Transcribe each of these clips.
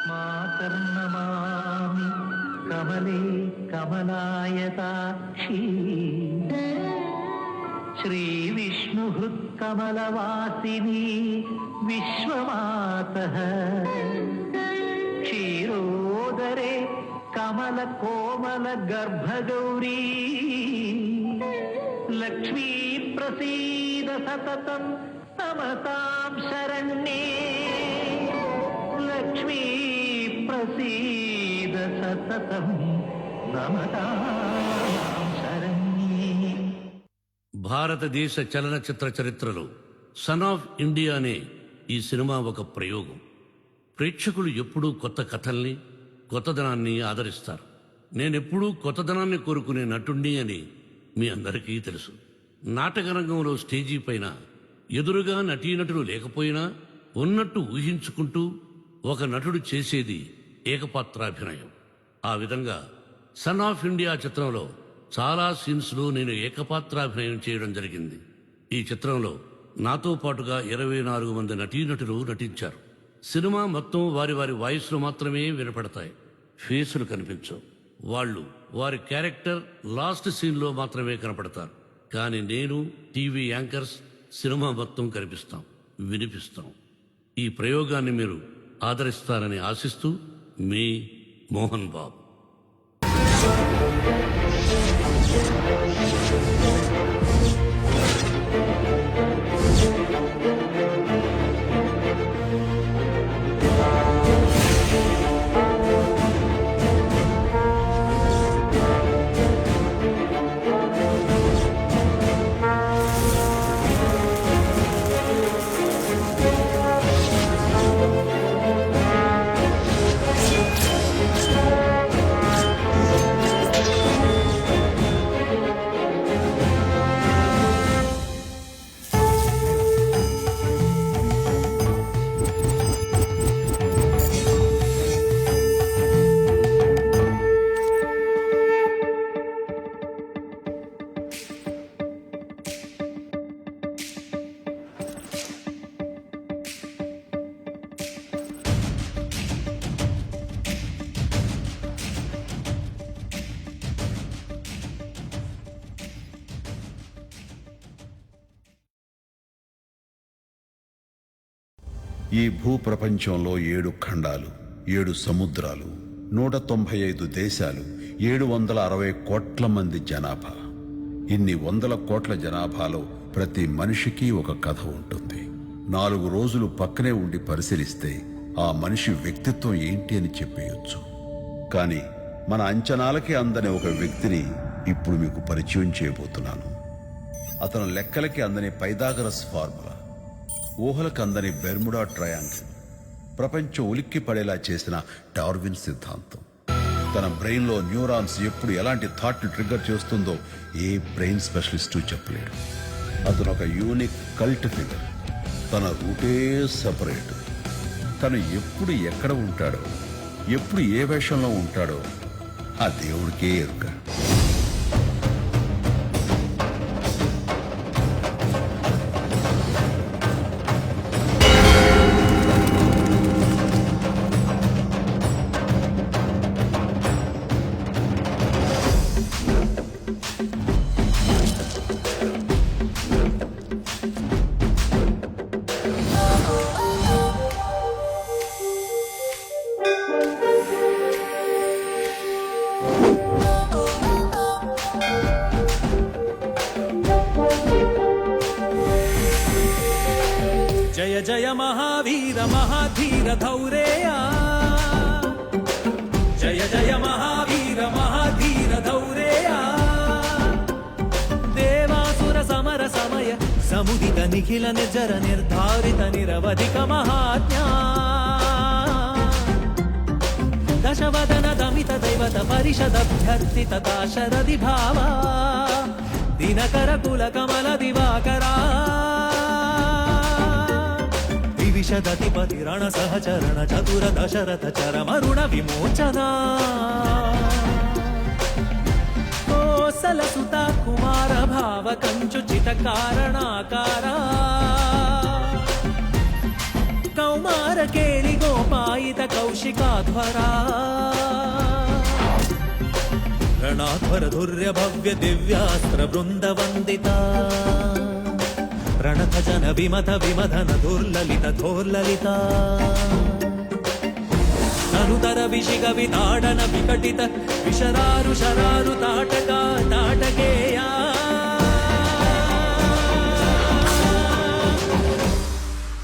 मातर्नमामि कमले कमलायताक्षी श्रीविष्णुहृत्कमलवासिनी विश्वमातः क्षीरोदरे कमलकोमलगर्भगौरी लक्ष्मी प्रसीद सततं नमतां शरण्ये लक्ष्मी प्रसीद सततं नमतां शरण्ये। భారతదేశ చలనచిత్ర చరిత్రలో సన్ ఆఫ్ ఇండియా అనే ఈ సినిమా ఒక ప్రయోగం. ప్రేక్షకులు ఎప్పుడూ కొత్త కథల్ని కొత్తదనాన్ని ఆదరిస్తారు. నేనెప్పుడూ కొత్తదనాన్ని కోరుకునే నటుణ్ణి అని మీ అందరికీ తెలుసు. నాటకరంగంలో స్టేజీ పైన ఎదురుగా నటీనటులు లేకపోయినా ఉన్నట్టు ఊహించుకుంటూ ఒక నటుడు చేసేది ఏకపాత్రాభినయం. ఆ విధంగా సన్ ఆఫ్ ఇండియా చిత్రంలో చాలా సీన్స్లో నేను ఏకపాత్రాభినయం చేయడం జరిగింది. ఈ చిత్రంలో నాతో పాటుగా 24 మంది నటీనటులు నటించారు. సినిమా మొత్తం వారి వారి వాయిస్లు మాత్రమే వినపడతాయి, ఫేసులు కనిపించవు. వాళ్ళు వారి క్యారెక్టర్ లాస్ట్ సీన్లో మాత్రమే కనపడతారు. కానీ నేను, టీవీ యాంకర్స్ సినిమా మొత్తం కనిపిస్తాం, వినిపిస్తాం. ఈ ప్రయోగాన్ని మీరు ఆదరిస్తారని ఆశిస్తూ మీ మోహన్ బాబు. ఈ భూప్రపంచంలో 7 ఖండాలు, 7 సముద్రాలు, 195 దేశాలు, 760 కోట్ల మంది జనాభా. ఇన్ని వందల కోట్ల జనాభాలో ప్రతి మనిషికి ఒక కథ ఉంటుంది. 4 రోజులు పక్కనే ఉండి పరిశీలిస్తే ఆ మనిషి వ్యక్తిత్వం ఏంటి అని చెప్పేయొచ్చు. కానీ మన అంచనాలకి అందని ఒక వ్యక్తిని ఇప్పుడు మీకు పరిచయం చేయబోతున్నాను. అతను లెక్కలకి అందని పైథాగరస్ ఫార్ములా, ఊహలకు అందని బెర్ముడా ట్రయాంగిల్, ప్రపంచం ఉలిక్కి పడేలా చేసిన డార్విన్ సిద్ధాంతం. తన బ్రెయిన్లో న్యూరాన్స్ ఎప్పుడు ఎలాంటి థాట్ని ట్రిగ్గర్ చేస్తుందో ఏ బ్రెయిన్ స్పెషలిస్టు చెప్పలేడు. అతను ఒక యూనిక్ కల్ట్ ఫిగర్. తన రూటే సపరేట్. తను ఎప్పుడు ఎక్కడ ఉంటాడో, ఎప్పుడు ఏ వేషంలో ఉంటాడో ఆ దేవుడికే ఎరుక. जय जय महावीर महाधीर धौरेया, जय जय महावीर महाधीर धौरेया, देवासुर समर समय समुदित निखिल निर्जर निर्धारित निरवधिक महाज्ञा, दशवदन दमित दैवत परिषदभ्यर्थित शरदि भावा, दिनकर कुल कमल दिवाकरा, विशदतिपति रण सहचरण चतुर दशरथ चरमरुण विमोचना, कोसलसुता कुमार भाव कंचुचित कारणाकारा, कौमार केळि गोपाल సాయిత కౌశికాధ్వరా రణాధ్వర ధుర్య భవ్య దివ్యాస్త్ర బృంద వందిత రణత జన విమత విమధన దుర్లలిత ధోర్లలిత అనుతర విషిగ వితాడన వికటిత విషరారు శరారు తాటక తాటకేయా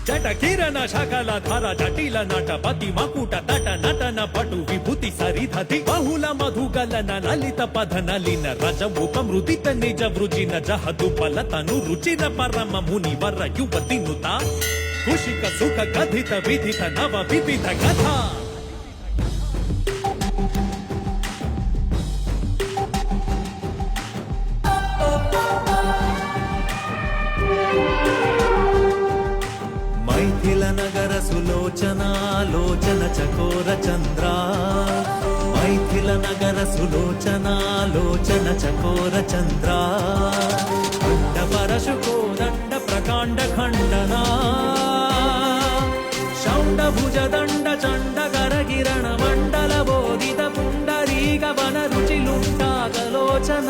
జట కిరణ శకల ధర జటిల నట పతి మకుట తట నటన పటు విభూతి సరిధతి బహుళ మధుగలన లలిత పధ నలిన రజముఖ మృదిత నిజ వృజిన జహదు ఫలతను రుచిన పరమ ముని వర యువతి నుత కుషిక సుఖ కథిత విధిత నవ వివిధ కథ మైథిల నగర సులోచన లోచన చకోర చంద్ర మైథిల నగర సులోచన లోచన చకోర చంద్ర ఖండ పరశుకో దండ ప్రకాండ ఖండనా శౌండ భుజ దండ చండ గరగిరణ మండల బోధిత పుండరీగ వన రుచిలుంటాగలోచన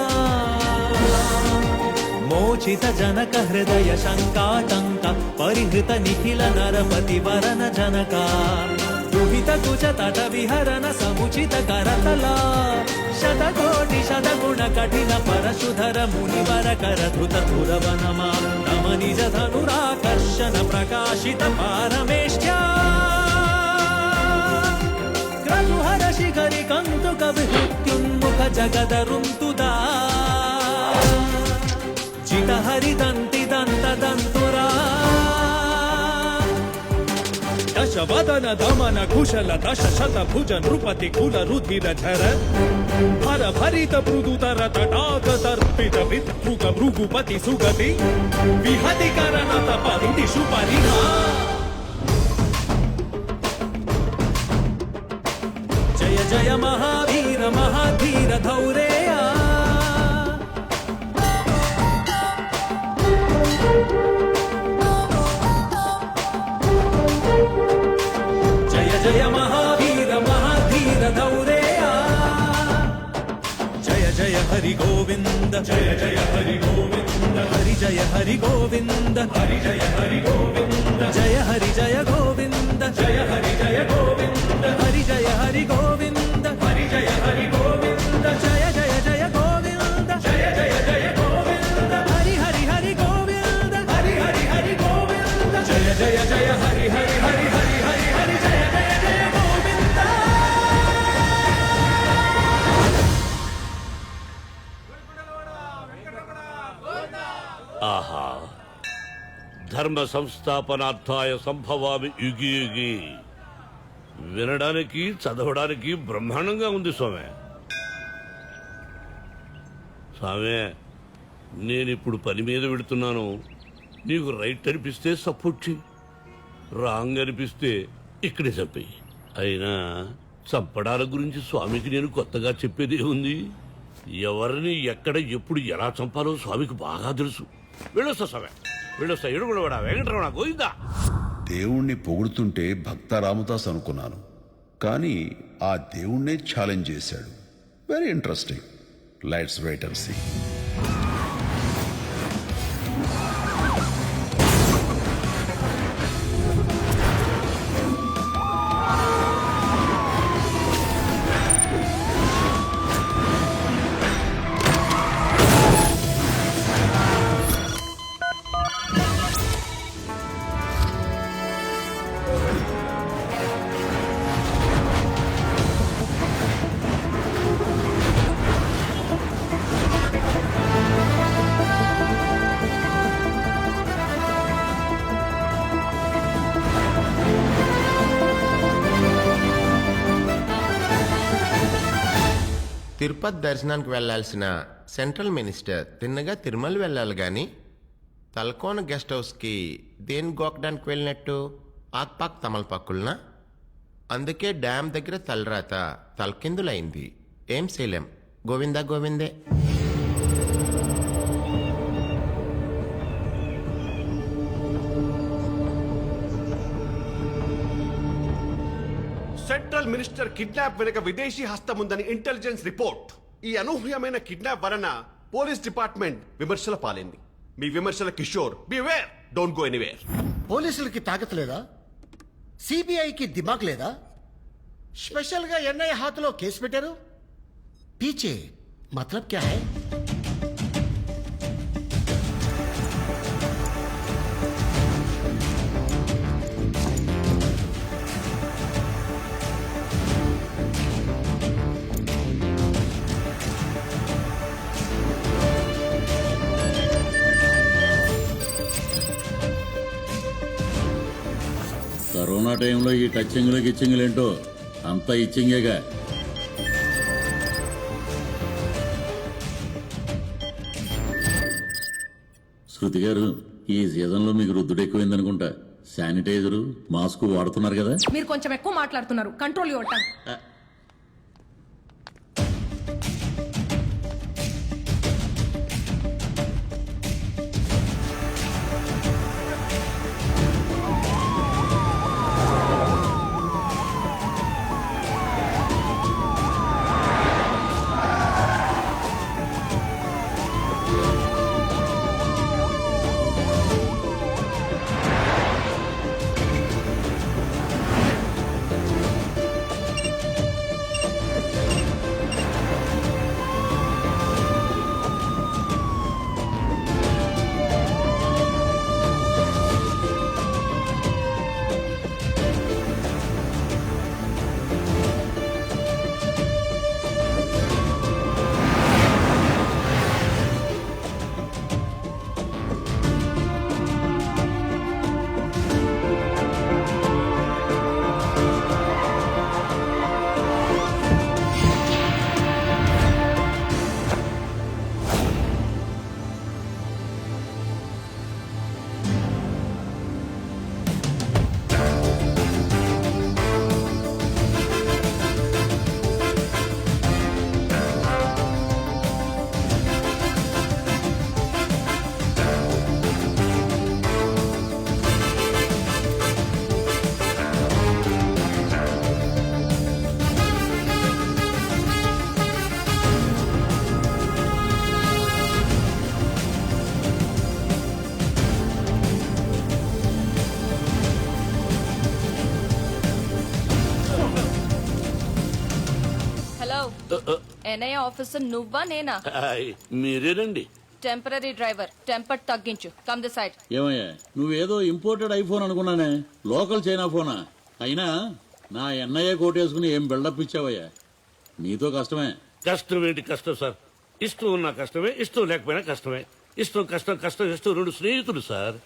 మోచిత జనక హృదయ శంకాటంక పరిహృత నిఖిల నరపతి వరన జనక దుహిత కుచ తట విహరణ సముచిత కరతల శతకోటి శతగుణ కఠిన పరశుధర మునివర కరధృత ధురవనమా నమ నిజ ధనురాకర్షణ ప్రకాశిత పారమేష్ట్యా క్రతుహర శిఖరి కంతుక విహృత్యున్ముఖ జగదరుంతుదా జిత హరిదంతి దంత దంతురా దశ వదన దమన కుశల దశ శత భుజ నృపతి కుల రుధిర ఝర హర భరిత మృదుతర తటాక తర్పిత విద్భుగ భృగుపతి సుగతి విహతి కరణ తపరుటి సుపరిహా జయ జయ మహావీర మహాధీర ధౌరేయా జయ మహావీర మహాధీర ధౌరేయా జయ జయ హరి గోవింద జయ జయ హరి గోవింద హరి జయ హరి గోవింద హరి జయ హరి గోవింద జయ హరి జయ గోవింద జయ హరి జయ గోవింద హరి జయ హరి గోవింద హరి జయ హరి గోవింద జయ జయ జయ గోవింద జయ జయ జయ గోవింద హరి హరి హరి గోవింద హరి హరి హరి గోవింద జయ జయ జయ హరి హరి హరి హరి హరి హరి జయ జయ జయ గోవింద ఆహా ధర్మ సంస్థాపనార్థాయ సంభవామి యుగి యుగి వినడానికి చదవడానికి బ్రహ్మాండంగా ఉంది స్వామి. స్వామి నేనిప్పుడు పని మీద పెడుతున్నాను, నీకు రైట్ అనిపిస్తే సపోర్ట్ చెయ్యి, రాంగ్ అనిపిస్తే ఇక్కడే చంపేయి. అయినా చంపడాల గురించి స్వామికి నేను కొత్తగా చెప్పేది ఉంది. ఎవరిని ఎక్కడ ఎప్పుడు ఎలా చంపాలో స్వామికి బాగా తెలుసు. వెళ్ళొస్తా స్వామి, వెళ్ళొస్తా. ఎడుగుడవాడా వెంకటరమణ గోవిందా. దేవుణ్ణి పొగుడుతుంటే భక్త రామదాస్ అనుకున్నాను, కానీ ఆ దేవుణ్ణే ఛాలెంజ్ చేశాడు. Very interesting. Let's wait and see. Tirupati దర్శనానికి వెళ్లాల్సిన సెంట్రల్ మినిస్టర్ తిన్నగా తిరుమల వెళ్ళాలి కానీ తలకోన గెస్ట్ హౌస్కి దేని గోకడానికి వెళ్ళినట్టు ఆక్పాక్ తమలపాకులనా? అందుకే డ్యామ్ దగ్గర తలరాత తలకిందులైంది. ఏం చేయలేం. గోవిందా గోవిందే. సెంట్రల్ మినిస్టర్ కిడ్నాప్ వెనుక విదేశీ హస్తం ఉందని ఇంటెలిజెన్స్ రిపోర్ట్. ఈ అనూహ్యమైన కిడ్నాప్ వలన పోలీస్ డిపార్ట్మెంట్ విమర్శల పాలైంది. మీ విమర్శల Kishore beware, don't go anywhere. పోలీసులకి తాకత్ లేదా? సిబిఐకి దిమాగ్ లేదా? స్పెషల్ గా ఎన్ఐ హాత్లో కేసు పెట్టారు. పీచే మతలబ్ క్యా హై? కరోనా టైంలో ఈ టచ్చింగ్లు గిచ్చింగ్లు ఏంటో అంతా ఇచ్చింగేగా. శృతి గారు, ఈ సీజన్లో మీకు రుద్దుడు ఎక్కువైందనుకుంటా. శానిటైజరు, మాస్క్ వాడుతున్నారు కదా? మీరు కొంచెం ఎక్కువ మాట్లాడుతున్నారు. Control your tongue. NIA officer నువ్వా నేనా? మీరేనండి. టెంపరీ డ్రైవర్, టెంపర్ తగ్గించు. Come the side. ఏమయ్యా, నువ్వేదో ఇంపోర్టెడ్ ఐఫోన్ అనుకున్నానే, లోకల్ చైనా ఫోనా? అయినా నా ఎన్ఐఏ కోటేసుకుని ఏం బిల్డప్ ఇచ్చావయ్యా? నీతో కష్టమే. కష్టం ఏంటి కష్టం సార్? ఇష్టం ఉన్నా కష్టమే, ఇష్టం లేకపోయినా కష్టమే. ఇష్టం కష్టం, కష్టం ఇష్టం రెండు స్నేహితులు సార్.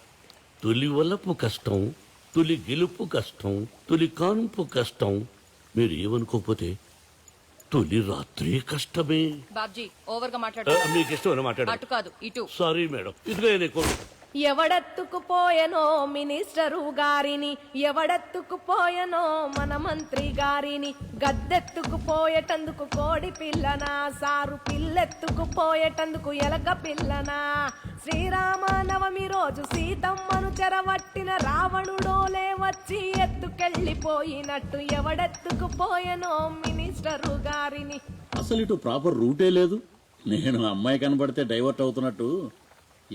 తొలి వలపు కష్టం, తొలి గెలుపు కష్టం, తొలి కాన్పు కష్టం. మీరు ఏమనుకోకపోతే తొలి రాత్రి కష్టమే. బాబ్జీ ఓవర్ గా మాట్లాడు. మీకు ఇష్టం మాట్లాడు. అటు కాదు ఇటు. సారీ మేడం, ఇదిగో ఎవడెత్తుకుపోయనో మినిస్టరు గారిని, ఎవడెత్తుకుపోయనో మన మంత్రి గారిని. గద్దెత్తుకుపోయేటందుకు కోడి పిల్లనా, సారు పిల్లెత్తుకుపోయేటందుకు ఎలక పిల్లనా. శ్రీరామనవమి రోజు సీతమ్మను చెరవట్టిన రావణుడోలే వచ్చి ఎత్తుకెళ్ళిపోయినట్టు ఎవడెత్తుకుపోయనో మినిస్టరు గారిని. అసలు ఇటు ప్రాపర్ రూటే లేదు. నేను అమ్మాయి కనబడితే డైవర్ట్ అవుతున్నట్టు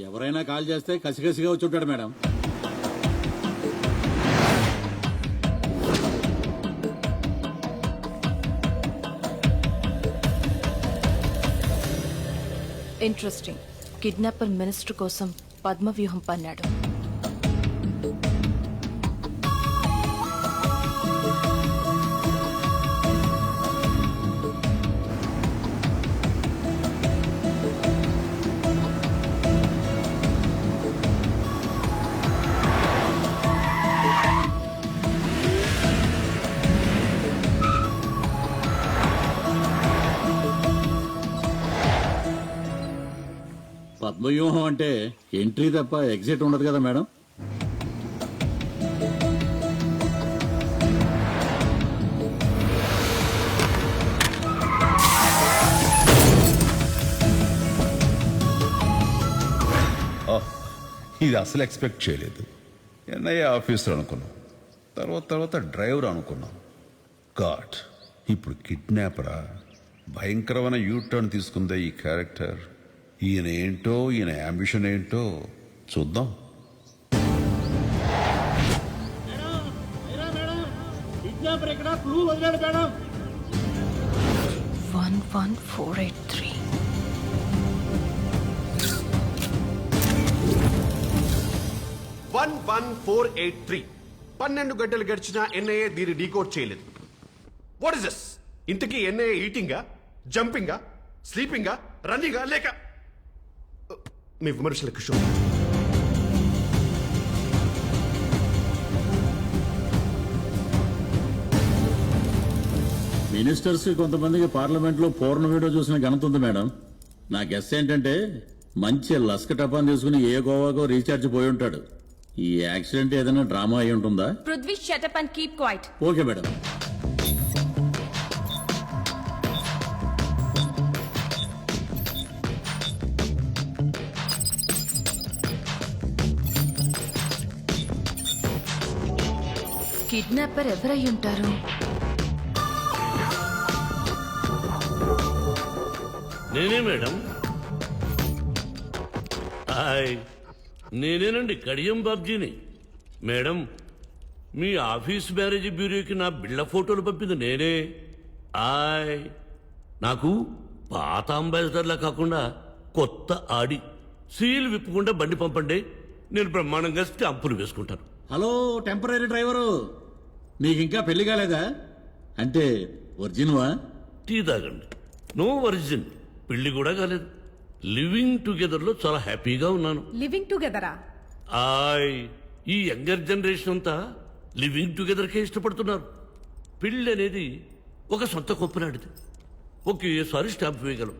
ఎవరైనా కాల్ చేస్తే కసికసిగా వచ్చి ఉంటాడు మేడం. ఇంట్రెస్టింగ్. కిడ్నాపర్ మినిస్టర్ కోసం పద్మవ్యూహం పన్నాడు. పద్మవ్యూహం అంటే ఎంట్రీ తప్ప ఎగ్జిట్ ఉండదు కదా మేడం? ఇది అసలు ఎక్స్పెక్ట్ చేయలేదు. ఎన్ఐఏ ఆఫీసర్ అనుకున్నాం, తర్వాత డ్రైవర్ అనుకున్నాం. గాడ్, ఇప్పుడు కిడ్నాపరా? భయంకరమైన యూటర్న్ తీసుకుందే ఈ క్యారెక్టర్. ఈయన ఏంటో, ఈయన అంబిషన్ ఏంటో చూద్దాం. ఇక్కడ క్లూ వదిలాడు మేడం. 11483. వన్ 483. 12 గంటలు గడిచినా ఎన్ఐఏ దీన్ని డీకోడ్ చేయలేదు. What is this? ఇంతకీ ఎన్ఐఏ ఈటింగా, జంపింగా, స్లీపింగా, రన్నింగా లేక మీ విమర్శల కిషోర్? మినిస్టర్స్ కొంతమందికి పార్లమెంట్ లో పూర్ణ వీడియో చూసిన ఘనత ఉంది మేడం. నా గెస్ ఏంటంటే మంచి లస్క టపాన్ తీసుకుని ఏ గోవాకో రీఛార్జ్ పోయి ఉంటాడు. ఈ యాక్సిడెంట్ ఏదైనా డ్రామా అయి ఉంటుందా? Prithvi, shut up and keep quiet. Okay madam. Kidnapper ఎవరై ఉంటారు? నేనే మేడం. హాయ్, నేనేనండి కడియం బాబ్జీని. మేడం, మీ ఆఫీస్ మ్యారేజ్ బ్యూరోకి నా బిళ్ళ ఫోటోలు పంపింది నేనే. హాయ్, నాకు పాత అంబాసిడర్లా కాకుండా కొత్త ఆడి సీల్ విప్పకుండా బండి పంపండి, నేను బ్రహ్మాండంగా స్టాంపులు వేసుకుంటాను. హలో టెంపరీ డ్రైవరు, నీకు ఇంకా పెళ్లి కాలేదా? అంటే ఒరిజినవా? టీ తాగండి. నో ఒరిజిన్, పెళ్లి కూడా కాలేదు. లివింగ్ టుగెదర్ లో చాలా హ్యాపీగా ఉన్నాను. లివింగ్ టుగెదరా? ఆయ్, ఈ యంగర్ జనరేషన్ అంతా లివింగ్ టుగెదర్ కే ఇష్టపడుతున్నారు. పెళ్లి అనేది ఒక సొంత కొప్పనాడిది, ఒకేసారి స్టాంప్ వేయగలం.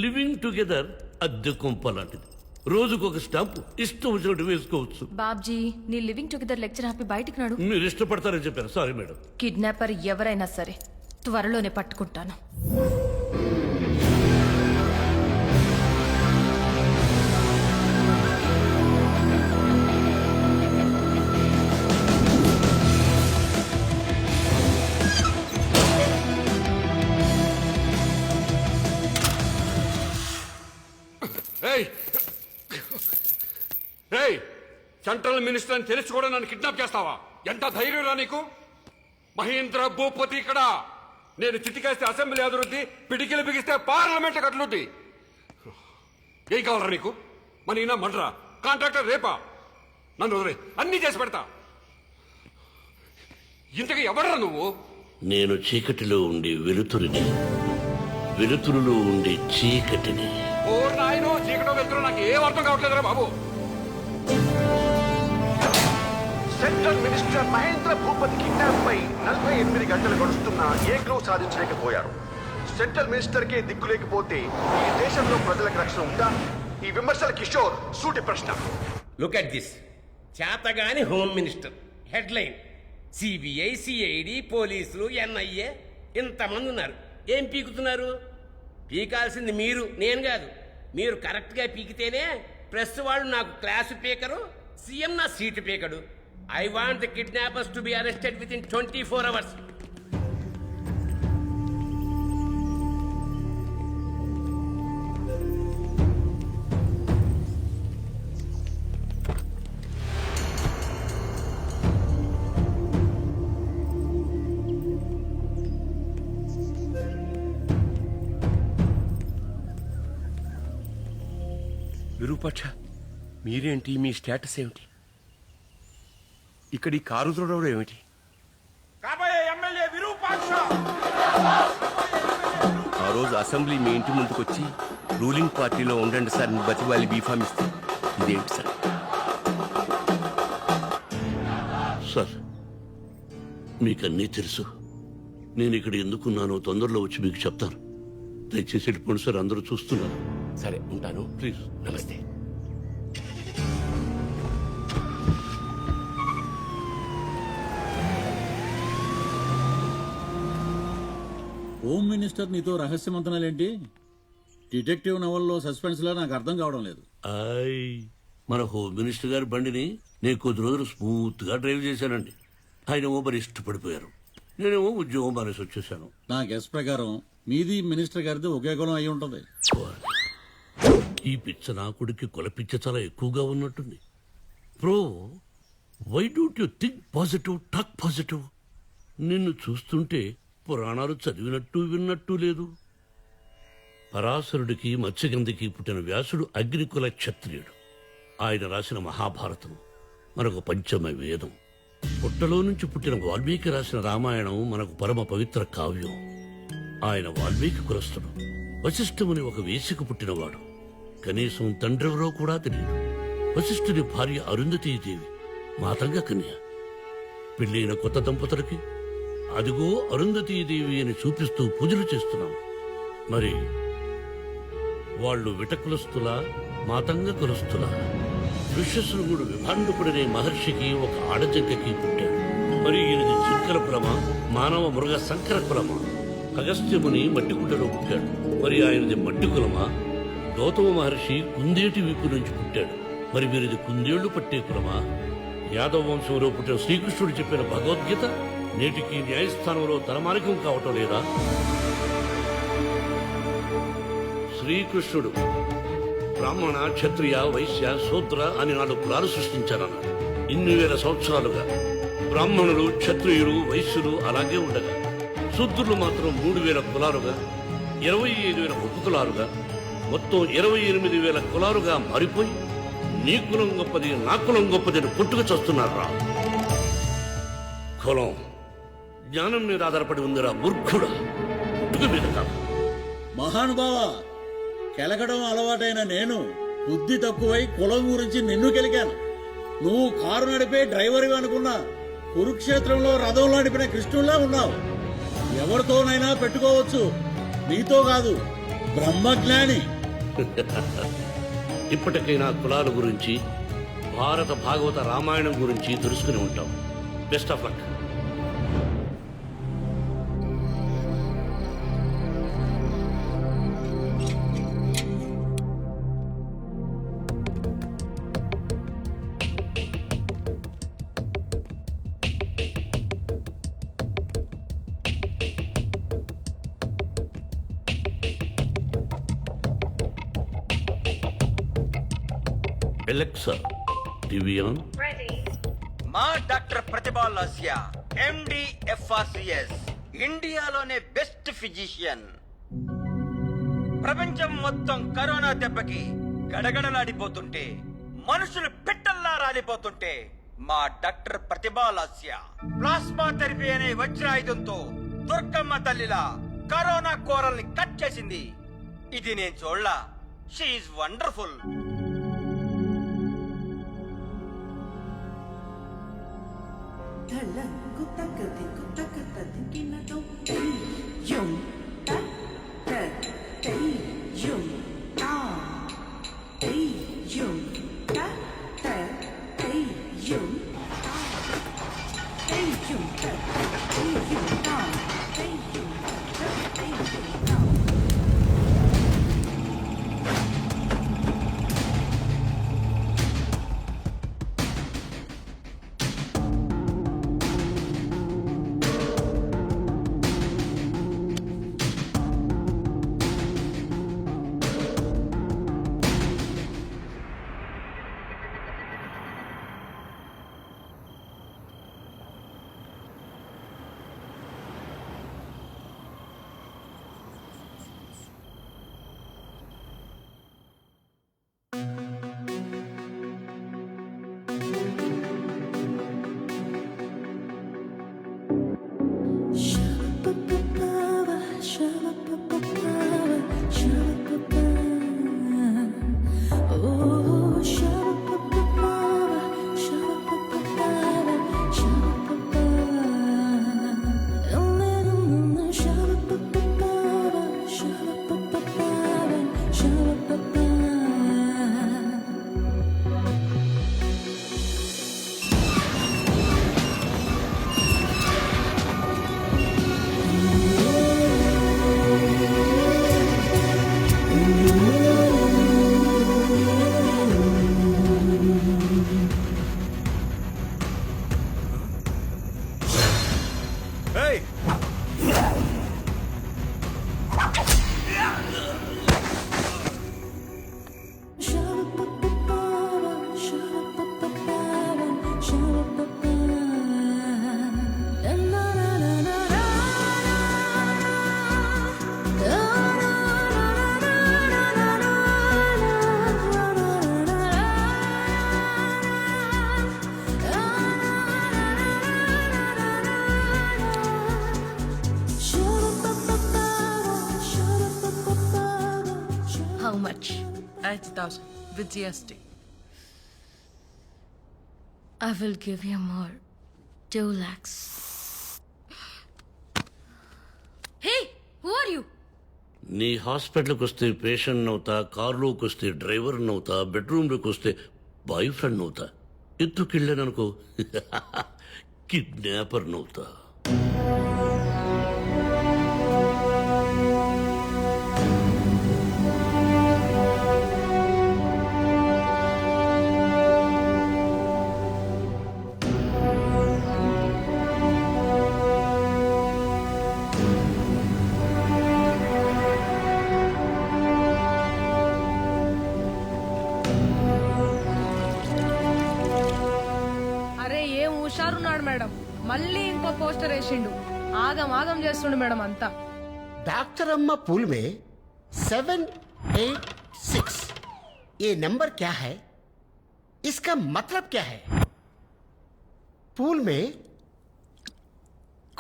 లివింగ్ టుగెదర్ అద్దె కొంప లాంటిది, రోజుకొక స్టాంప్ ఇష్టం వచ్చినట్టు వేసుకోవచ్చు. బాబ్జీ, నీ లివింగ్ టుగెదర్ లెక్చర్ ఆపి బయటికి నాడు. మీరు ఇష్టపడతారని చెప్పారు. Sorry madam. కిడ్నాపర్ ఎవరైనా సరే త్వరలోనే పట్టుకుంటాను. సెంట్రల్ మినిస్టర్ అని తెలిసి కూడా నన్ను కిడ్నాప్ చేస్తావా? ఎంత ధైర్యం రా నీకు? మహేంద్ర భూపతి ఇక్కడ. నేను చిటికేస్తే అసెంబ్లీ అభివృద్ధి, పిడికిలు బిగిస్తే పార్లమెంట్ కట్లుద్ది. ఏం కావాలరా నీకు? మన ఈయన మంటరా, కాంట్రాక్టర్ రేపా? నన్ను వదిలే, అన్నీ చేసి పెడతా. ఇంతకీ ఎవడరా నువ్వు? నేను చీకటిలో ఉండే వెలుతురిని, వెలుతురులో ఉండే చీకటిని. ఓ నాయనో, చీకటో వెళ్తున్నా నాకు ఏం అర్థం కావట్లేదురా బాబు. Central minister Mahendra Bhupathi kidnap పై 48 గంటలు గడుస్తున్నా ఏ క్లూ సాధించలేకపోయారు. సెంట్రల్ మినిస్టర్ కే దిక్కు లేకపోతే ఈ దేశంలో ప్రజలకు రక్షణ ఉందా? ఈ విమర్శల కిషోర్ సూటి ప్రశ్న. Look at this. చేతగాని home minister. Headline: CBI, CID, పోలీసులు, ఎన్ఐఏ ఇంతమంది ఉన్నారు. ఏం పీకుతున్నారు? పీకాల్సింది మీరు, నేను కాదు. మీరు కరెక్ట్గా పీకితేనే ప్రెస్ వాళ్ళు నాకు క్లాసు పీకరు, సీఎం నా సీటు పీకడు. I want the kidnappers to be arrested within 24 hours. Virupaksha, మీరేంటి? మీ స్టేటస్ ఏమిటి? ఇక్కడ ఈ కారు చూడడం ఏమిటి? ఆ రోజు అసెంబ్లీ మీ ఇంటి ముందుకొచ్చి రూలింగ్ పార్టీలో ఉండండి సార్ అని బతివాలి బీఫామ్ ఇస్తే ఇదేంటి సార్? సార్, మీకన్నీ తెలుసు. నేను ఇక్కడ ఎందుకున్నానో తొందరలో వచ్చి మీకు చెప్తాను. దయచేసి వెళ్ళిపోండి సార్, అందరూ చూస్తున్నారు. సరే, ఉంటాను. ప్లీజ్. నమస్తే. హోమ్ మినిస్టర్ నీతో రహస్య మంతనాలేంటి? డిటెక్టివ్ నవల్లో సస్పెన్స్ లా నాకు అర్థం కావడం లేదు. మన హోమ్ మినిస్టర్ గారి బండిని నేను కొద్ది రోజులు స్మూత్ గా డ్రైవ్ చేశానండి. ఆయన ఓబర్ ఇష్టపడిపోయారు. నేనేమో ఉద్యోగం మానేసి వచ్చేసాను. నా గెస్ ప్రకారం మీది మినిస్టర్ గారిది ఒకే కులం అయి ఉంటది. ఈ పిచ్చ నా కొడుకు కుల పిచ్చ చాలా ఎక్కువగా ఉన్నట్టుంది. Bro, why don't you think positive, talk positive? నిన్ను చూస్తుంటే పురాణాలు చదివినట్టు విన్నట్టు లేదు. పరాశరుడికి మత్స్యగంధికి పుట్టిన వ్యాసుడు అగ్నికుల క్షత్రియుడు. ఆయన రాసిన మహాభారతం మనకు పంచమ వేదం. పుట్టలో నుంచి పుట్టిన వాల్మీకి రాసిన రామాయణం మనకు పరమ పవిత్ర కావ్యం. ఆయన వాల్మీకి కులస్థుడు. వశిష్ఠముని ఒక వేసికు పుట్టినవాడు. కనీసం తండ్రెవరో కూడా తెలియదు. వశిష్ఠుని భార్య అరుంధతీదేవి మాతంగ కన్య. పెళ్ళైన కొత్త దంపతులకి అదిగో అరుంధతీదేవి అని చూపిస్తూ పూజలు చేస్తున్నాం. మరి వాళ్ళు విటకులస్తులా, మాతంగ కులస్తులా? ఋష్యశృంగుడు విభాండుకుడనే మహర్షికి ఒక ఆడజంకకి పుట్టాడు. మరి ఈయనది జింకల కులమా, మానవ మృగ సంకర కులమా? అగస్త్యముని మట్టికుంటలో పుట్టాడు. మరి ఆయనది మట్టి కులమా? గౌతమ మహర్షి కుందేటి వీపు నుంచి పుట్టాడు. మరి వీరిది కుందేళ్లు పట్టే కులమా? యాదవ వంశంలో పుట్టిన శ్రీకృష్ణుడు చెప్పిన భగవద్గీత నేటికి న్యాయస్థానంలో తలమానికం కావటం లేదా? శ్రీకృష్ణుడు బ్రాహ్మణ, క్షత్రియ, వైశ్య, శూద్ర అని 4 కులాలు సృష్టించారన్నాడు. ఇన్ని వేల సంవత్సరాలుగా బ్రాహ్మణులు, క్షత్రియులు, వైశ్యులు అలాగే ఉండగా శూద్రులు మాత్రం 3000 కులాలుగా, 25,000 ఉపకులాలుగా, మొత్తం 28,000 కులాలుగా మారిపోయి నీ కులం గొప్పది, నా కులం గొప్పది అని పుట్టుకు చస్తున్నారా? కులం జ్ఞానం మీద ఆధారపడి ఉందిరా మూర్ఖుడా, పుట్టుక మీద కాదు. మహానుభావ, కెలకడం అలవాటైన నేను బుద్ధి తక్కువై కులం గురించి నిన్ను కెలికాను. నువ్వు కారు నడిపే డ్రైవర్గా అనుకున్నా కురుక్షేత్రంలో రథంలో నడిపిన కృష్ణుల్లా ఉన్నావు. ఎవరితోనైనా పెట్టుకోవచ్చు, నీతో కాదు. బ్రహ్మజ్ఞాని. ఇప్పటికైనా కులాల గురించి, భారత భాగవత రామాయణం గురించి తెలుసుకుని ఉంటాం. Best of luck. Alexa TV on. మా డాక్టర్ ప్రతిభా లాస్య, ఎండి ఎఫ్ఆర్సిఎస్, ఇండియాలోనే బెస్ట్ ఫిజిషియన్. ప్రపంచం మొత్తం కరోనా దెబ్బకి గడగడలాడిపోతుంటే, మనుషులు పిట్టల్లా రాలిపోతుంటే, మా డాక్టర్ ప్రతిభా లాస్య ప్లాస్మా థెరపీ అనే వజ్రాయుధంతో దుర్గమ్మ తల్లిలా కరోనా కోరల్ని కట్ చేసింది. ఇది నేను చూడలా. షీఈ్ wonderful. How much? 80,000 with GST. I will give you more. 2 lakhs. Hey, who are you? నీ హాస్పిటల్కి వస్తే పేషెంట్ అవుతా కారులోకి వస్తే డ్రైవర్ అవుతా బెడ్రూమ్లోకి వస్తే బాయ్ ఫ్రెండ్ అవుతా ఎత్తుకెళ్ళాననుకో కిడ్నాపర్ అవుతా. అరే ఏం హుషారున్నాడు మేడం, మళ్ళీ ఇంకో పోస్టర్ వేసిండు. ఆగం ఆగం చేస్తుండు మేడం అంతా. डॉक्टर अम्मा पूल में 786 ये नंबर क्या है? इसका मतलब क्या है? पूल में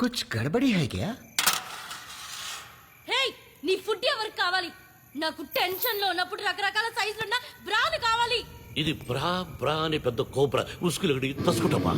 कुछ गड़बड़ी है क्या? హే, నీ ఫుడ్ ఎవరికి కావాలి? నాకు టెన్షన్ లో ఉన్నప్పుడు రకరకాల సైజులున్న బ్రాలు కావాలి. ఇది బ్రా బ్రా అని పెద్ద కోబ్రా ఉసుకులకి తసుకుంటామా.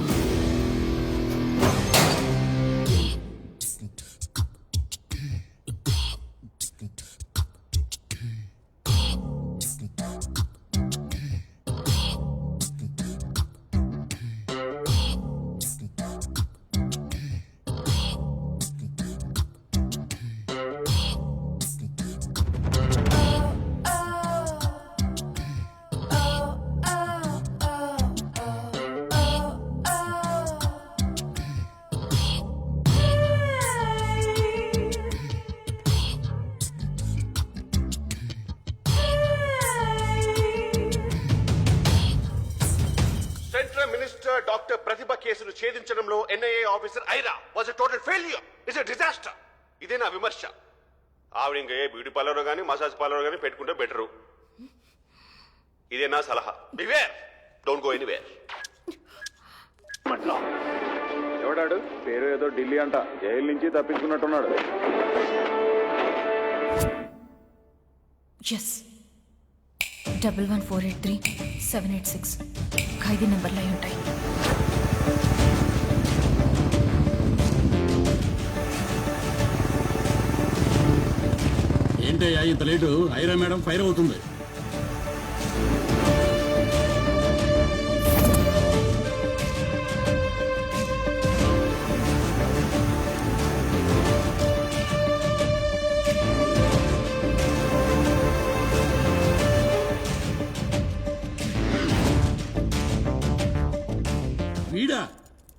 సెంట్రల్ మినిస్టర్ డాక్టర్ ప్రతిభ కేసును ఛేదించడంలో NIA officer Aira was a total failure. It's a disaster. ఇదే నా విమర్శ. ఆవిడ ఇంకా ఏ బ్యూటీ పార్లర్ కానీ మసాజ్ పార్లర్ కానీ పెట్టుకుంటే బెటరు. ఇదే నా సలహా. Beware, don't go anywhere. ఎవడాడు? పేరు ఏదో ఢిల్లీ అంట. జైలు నుంచి తప్పించుకున్నట్టున్నాడు. ఎస్, 11483786 ఖైదీ నెంబర్లు అయి ఉంటాయి. ఏంటయ్యా ఇంత లేటు? ఐరా మేడం ఫైర్ అవుతుంది.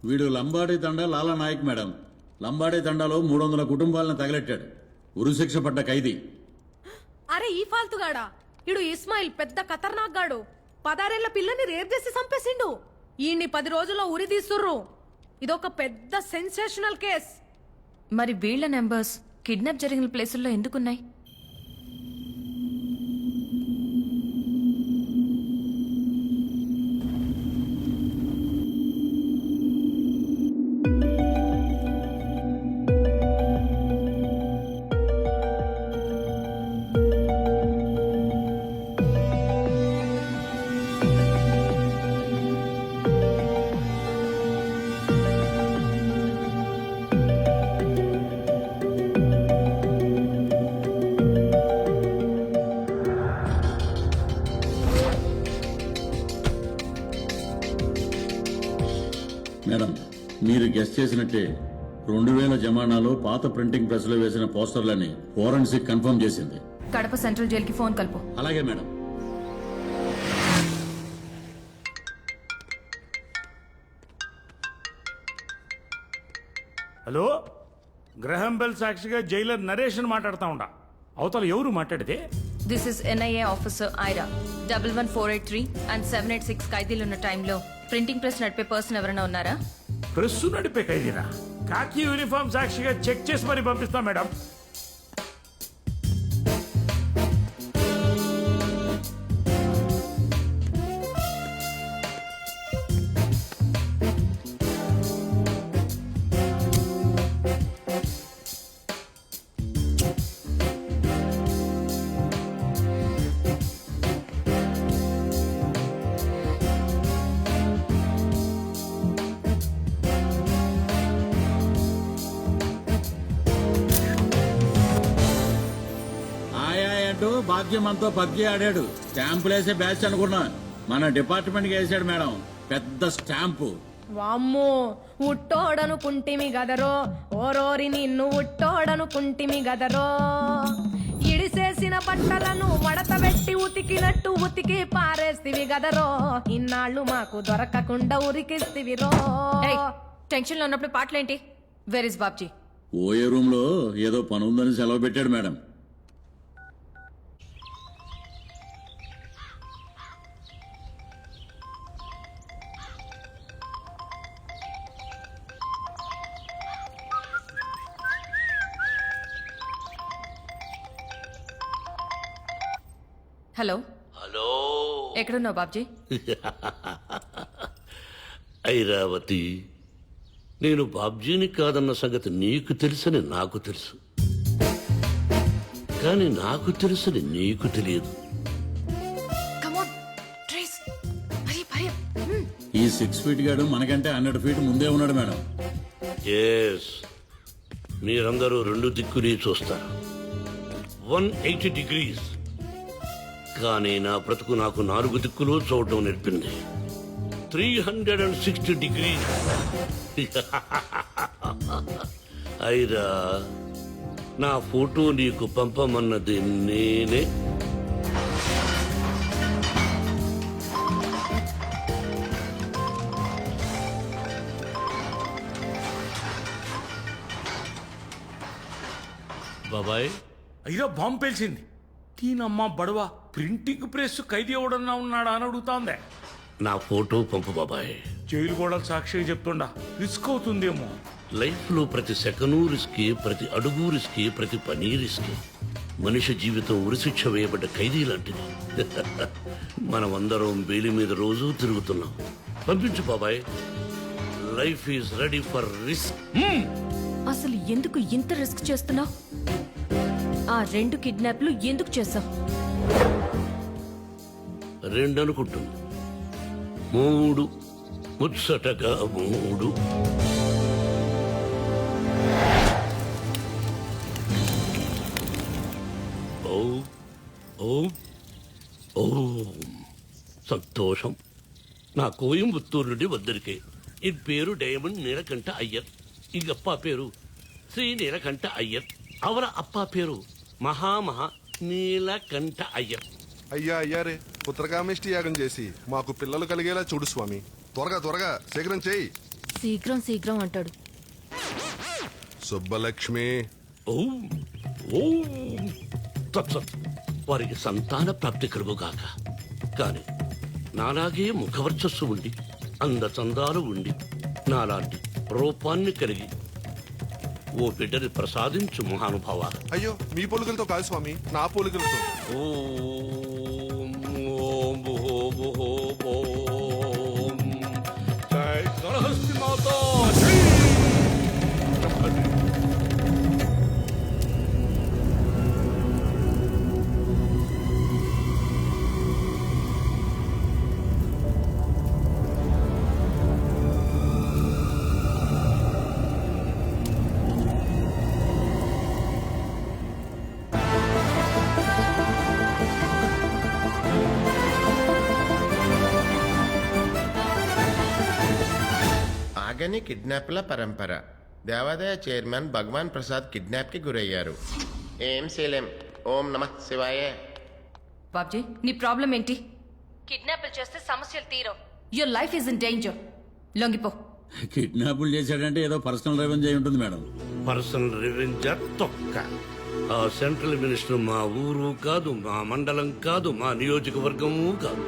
వీడు లంబాడీ తండా లాలా నాయక్ మేడం. లంబాడీ తండాలో 300 కుటుంబాలను తగలెట్టాడు. ఉరిశిక్ష పడ్డ ఖైదీ. అరే ఈ ఫాల్తుగాడా, ఇడు ఇస్మాయిల్ పెద్ద ఖతర్నాక్ గాడు. 16 ఏళ్ల పిల్లని రేప్ చేసి చంపేసిండు. ఈయన్ని 10 రోజుల్లో ఉరి తీస్తుర్రు. ఇదొక పెద్ద సెన్సేషనల్ కేస్. మరి వీళ్ళ నెంబర్స్ కిడ్నాప్ జరిగిన ప్లేసుల్లో ఎందుకున్నాయి? మేడం, మీరు గెస్ట్ చేసినట్టే 2000 జమానాలో పాత ప్రింటింగ్ ప్రెస్ లో వేసిన పోస్టర్లని ఫోరెన్సిక్ కన్ఫర్మ్ చేసింది. కడప సెంట్రల్ జైలుకి ఫోన్ కలుపు. అలాగే మేడం. హలో, గ్రహం బెల్ సాక్షిగా జైలర్ నరేషన్ మాట్లాడుతా ఉండా. అవతల ఎవరు మాట్లాడితే? This is NIA officer Aira. 11483 and 786 ఖైదీలు ఉన్న టైంలో ప్రింటింగ్ ప్రెస్ నడిపే పర్సన్ ఎవరైనా ఉన్నారా? ప్రెస్ నడిపే ఖైదీనా? కాకి యూనిఫామ్ సాక్షిగా చెక్ చేసి మరి పంపిస్తాం మేడం. బాబ్జీ మనతో పబ్జీ ఆడాడు. స్టాంపులు వేసే బ్యాచ్ అనుకున్నా, మన డిపార్ట్మెంట్ కి వేసాడు మేడం పెద్ద స్టాంపు. వామ్మో, ఉట్టోడనుకుంటిమి గదరో, ఓరోరి నిన్ను ఉట్టోడనుకుంటిమి గదరో. ఇడిసేసిన బట్టలను మడత పెట్టి ఉతికినట్టు ఉతికి పారేస్తివి గదరో. ఇన్నాళ్ళు మాకు దొరకకుండా ఉరికిస్తివి రో. టెన్షన్ లో ఉన్నప్పుడు పాటలేంటి? Where is Babji? ఓయే రూమ్ లో ఏదో పని ఉందని సెలవు పెట్టాడు మేడం. హలో హలో, ఎక్కడున్నావు బాబ్జీ? ఐరావతి, నేను బాబ్జీని కాదన్న సంగతి నీకు తెలుసని నాకు తెలుసు, కానీ నాకు తెలుసని నీకు తెలియదు. ఈ 6 ఫీట్ గాడు మనకంటే 100 ఫీట్ ముందే ఉన్నాడు మేడం. ఎస్, మీరందరూ 2 దిక్కుని చూస్తారు, 180 degrees. కానీ నా బ్రతుకు నాకు 4 దిక్కులు చూడటం నేర్పింది, 360 degrees. అయిరా, నా ఫోటో నీకు పంపమన్నది నేనే. బాబాయ్, అయ్యో బాంబు పేల్చింది. దీనమ్మ బడవా, ప్రింటింగ్ ప్రెస్ ఖైదీ ఎవడన్నా ఉన్నాడా అని అడుగుతాందే. నా ఫోటో పంపు బాబాయ్. జైలు కూడా సాక్షిగా చెప్తుండా, రిస్క్ అవుతుందేమో. లైఫ్ లో ప్రతి సెకను రిస్కీ, ప్రతి అడుగు రిస్కీ, ప్రతి పని రిస్కీ. మనిషి జీవితం ఉరిశిక్ష వేయబడ్డ ఖైదీ లాంటిది. మనమందరం బెయిలి మీద రోజూ తిరుగుతున్నాం. పంపించు బాబాయ్, life is ready for risk. అసలు ఎందుకు ఇంత రిస్క్ చేస్తున్నావు? ఆ 2 కిడ్నాప్లు ఎందుకు చేశావు? 2 అనుకుంటుంది, 3 ముచ్చటగా 3. సంతోషం. నా కోయంబత్తూరు నుండి వద్దరికే. ఈ పేరు డైమండ్ నీలకంఠ అయ్యర్. ఇంక అప్పా పేరు శ్రీ నీలకంఠ అయ్యర్. అవర అప్పా పేరు మహామహా నీలకంఠ అయ్యర్. అయ్యా అయ్యారే, పుత్రకామేష్టి యాగం చేసి మాకు పిల్లలు కలిగేలా చూడు స్వామి. త్వరగా త్వరగా శీఘ్రం చేయి. శీఘ్రం శీఘ్రం అంటాడు. సుబ్బలక్ష్మి. వారికి సంతాన ప్రాప్తి కలుగుగాక. కాని నాలాగే ముఖవర్చస్సు ఉండి, అందచందాలు ఉండి, నాలాంటి రూపాన్ని కలిగి ఓ బిడ్డని ప్రసాదించు మహానుభావ. అయ్యో, మీ పోలికలతో కాదు స్వామి, నా పోలికలతో. ఓం ఓం ఓం ఓం ఓం. జై సరస్వతి మాతా. ఆగని కిడ్నాప్ల పరంపర. దేవాదాయ చైర్మన్ భగవాన్ ప్రసాద్ కిడ్నాప్కి గురయ్యారు. ఏం చేయలేం. ఓం నమః శివాయ. బాబ్జీ, నీ ప్రాబ్లం ఏంటి? కిడ్నాప్లు చేస్తే సమస్యలు తీరవు. Your life is in danger. లొంగిపో. కిడ్నాపులు చేశాడంటే ఏదో పర్సనల్ రెవెన్యూ అయి ఉంటుంది మేడం. పర్సనల్ రివెంజర్ తొక్క. ఆ సెంట్రల్ మినిస్టర్ మా ఊరు కాదు, మా మండలం కాదు, మా నియోజకవర్గము కాదు.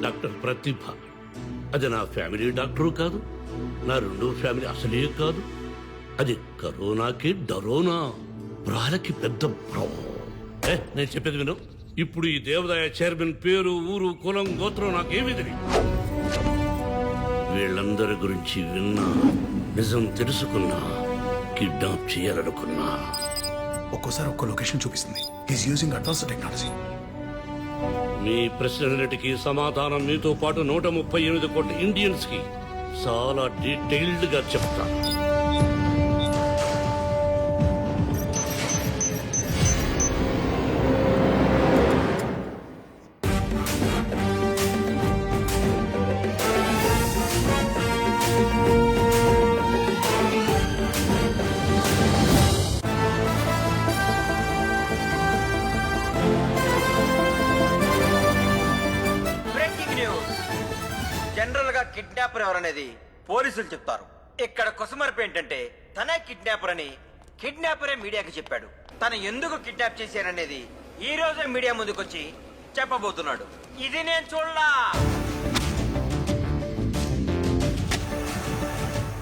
డాక్టర్ ప్రతిభ, అది నా ఫ్యామిలీ డాక్టరు కాదు, నా రెండో ఫ్యామిలీ అసలే కాదు. అది కరోనాకి డరోనా, బ్రాలకి పెద్ద బ్రో. నేను చెప్పేది విను. ఇప్పుడు ఈ దేవదాయ చైర్మన్ పేరు, ఊరు, కులం, గోత్రం నాకేమీ తెలియదు. వీళ్ళందరి గురించి విన్నా, నిజం తెలుసుకున్నా, కిడ్నాప్ చేయాలనుకున్నా. ఒక్కోసారి ఒక్కో లొకేషన్ చూపిస్తుంది. Is using advanced technology. మీ ప్రశ్నలన్నిటికీ సమాధానం మీతో పాటు 138 కోట్ల ఇండియన్స్ కి చాలా డీటెయిల్డ్ గా చెప్తా. జనరల్ గా కిడ్నాపర్ ఎవరనేది పోలీసులు చెప్తారు. ఇక్కడ కొసమర్పు ఏంటంటే తనే కిడ్నాపర్ అని కిడ్నాపరే మీడియాకి చెప్పాడు. తను ఎందుకు కిడ్నాప్ చేశారనేది ఈ రోజే మీడియా ముందుకొచ్చి చెప్పబోతున్నాడు. ఇది నేను చూడలా.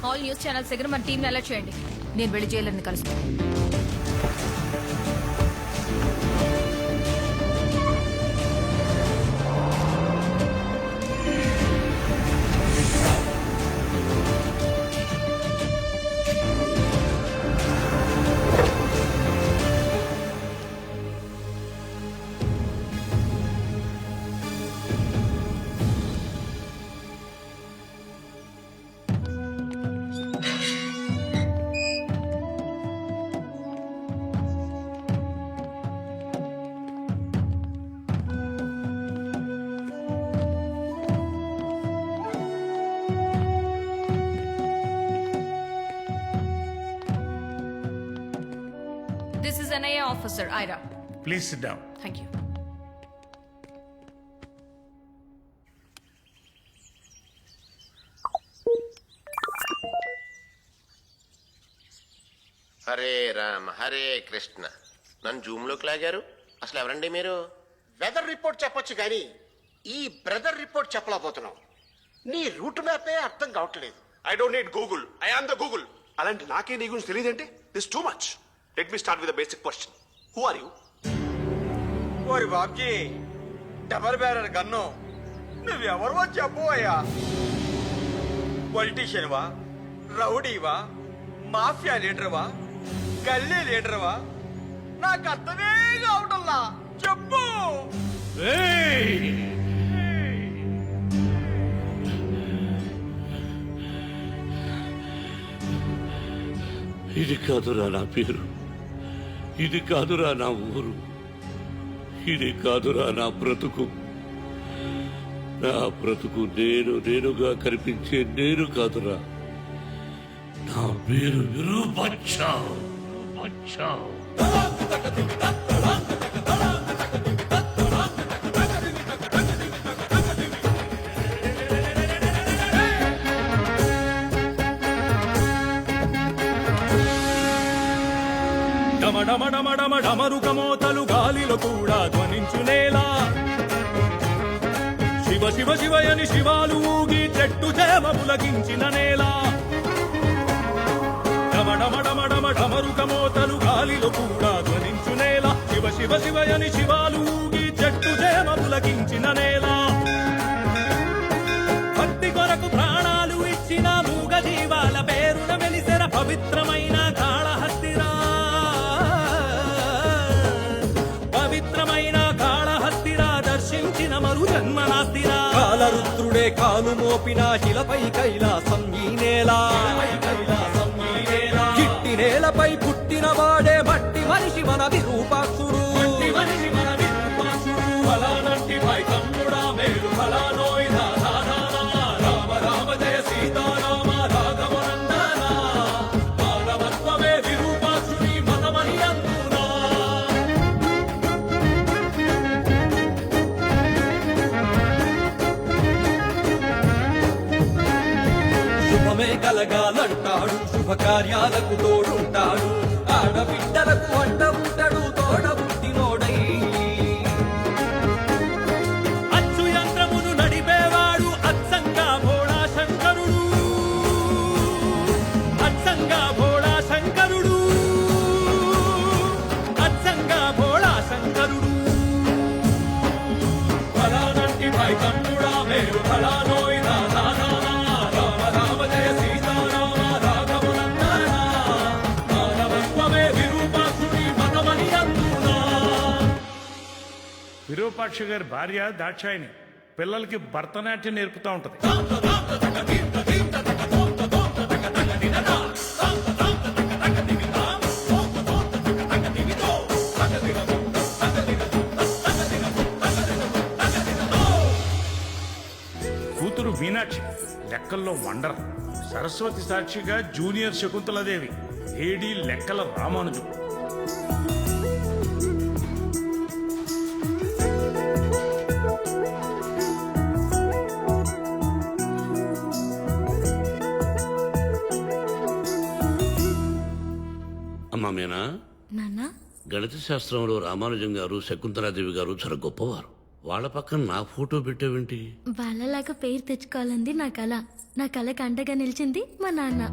ఆల్ న్యూస్ ఛానల్స్ దగ్గర మన టీంని అలర్ట్ చేయండి. నేను వెళ్ళి జైలర్ని కలుస్తాను. This is NIA officer, Ira. Please sit down. Thank you. Hare Rama Hare Krishna. నన్ను జూమ్లోకి లాగారు. అసలు ఎవరండి మీరు? వెదర్ రిపోర్ట్ చెప్పొచ్చు కానీ ఈ బ్రదర్ రిపోర్ట్ చెప్పలేకపోతున్నావు. నీ రూట్ మ్యాపే అర్థం కావట్లేదు. I don't need Google, I am the Google. అలాంటి నాకే నీ గురించి తెలియదంటే this too much. Let me start with the basic question. Who are you? ఓరి బాబ్జీ, డబల్ బ్యారర్ గన్ను, నువ్వెవరో చెప్పబోయా? పొలిటీషియన్ వా, రౌడీవా, మాఫియా లీడర్వా, గల్లీ లీడర్వా? నాకు అర్థమే కావటంలా. చెప్పు. ఇది కాదురా నా పేరు, ఇది కాదురా నా ఊరు, ఇది కాదురా నా బ్రతుకు. నా బ్రతుకు నేనుగా కనిపించే నేను కాదురా. నా పేరు విరూపాక్ష. డమరుకమోతలు గాలిలో కూడా ధ్వనించునేలా, శివ శివ శివయని శివాలు ఊగి చెట్టు చేమ పులకించిన నేల. డమరుకమోతలు గాలిలో కూడా ధ్వనించునేలా, శివ శివ శివయని శివాలు ఊగి చెట్టు చేమ పులకించిన నేల. భక్తి కొరకు ప్రాణాలు ఇచ్చిన మూగ జీవాల పేరున వెలిసెర పవిత్రమైన కాళహస్తిరా, పవిత్రమైన కాళహస్తిరా దర్శించిన మరు జన్మనాస్తిరా. కాలరుద్రుడే కాలు మోపిన శిలపై కైలాసం ఈ నేల, చిట్టి నేలపై పుట్టిన వాడే మట్టి మనిషి మన విరూపాక్షుడు. ఫలానంటి పై తమ్ముడా మేలు ఫలానోయ్ రామ రామ జయ సీతారామ రాఘవనందన, మానవత్వమే విరూపాక్షుని మతమని అందునా. శుభమే కలగాలంటాడు శుభకార్యాలకు తోడుంటాడు ఆడబిడ్డలకు అంట ఉంటాడు తోడబుట్టినోడై అచ్చు యంత్రమును నడిపేవాడు అచ్చంగా భోళా శంకరుడు అచ్చంగా భోళా శంకరుడు అచ్చంగా భోళా శంకరుడు ఫలానంటి భాయ్ తమ్ముడా మేరు ఫలానోయ్ రాధా రామ రామ జయ సీతారామ రాఘవనందన మానవత్వమే విరూపాక్షుడి మతమని అందునా విరూపాక్ష గారి భార్య దాక్షాయిని పిల్లలకి భరతనాట్యం నేర్పుతా ఉంటది. కూతురు మీనాక్షి లెక్కల్లో వండర్, సరస్వతి సాక్షిగా జూనియర్ శకుంతలాదేవి, ఏడీ లెక్కల రామానుజం. అమ్మా మీనా, నాన్న గణిత శాస్త్రంలో రామానుజం గారు శకుంతలాదేవి గారు చాలా గొప్పవారు. వాళ్ళ పక్కన నా ఫోటో పెట్టేవేంటి? వాళ్ళలాగా పేరు తెచ్చుకోవాలంది నా కళ. నా కళకి అండగా నిలిచింది మా నాన్న.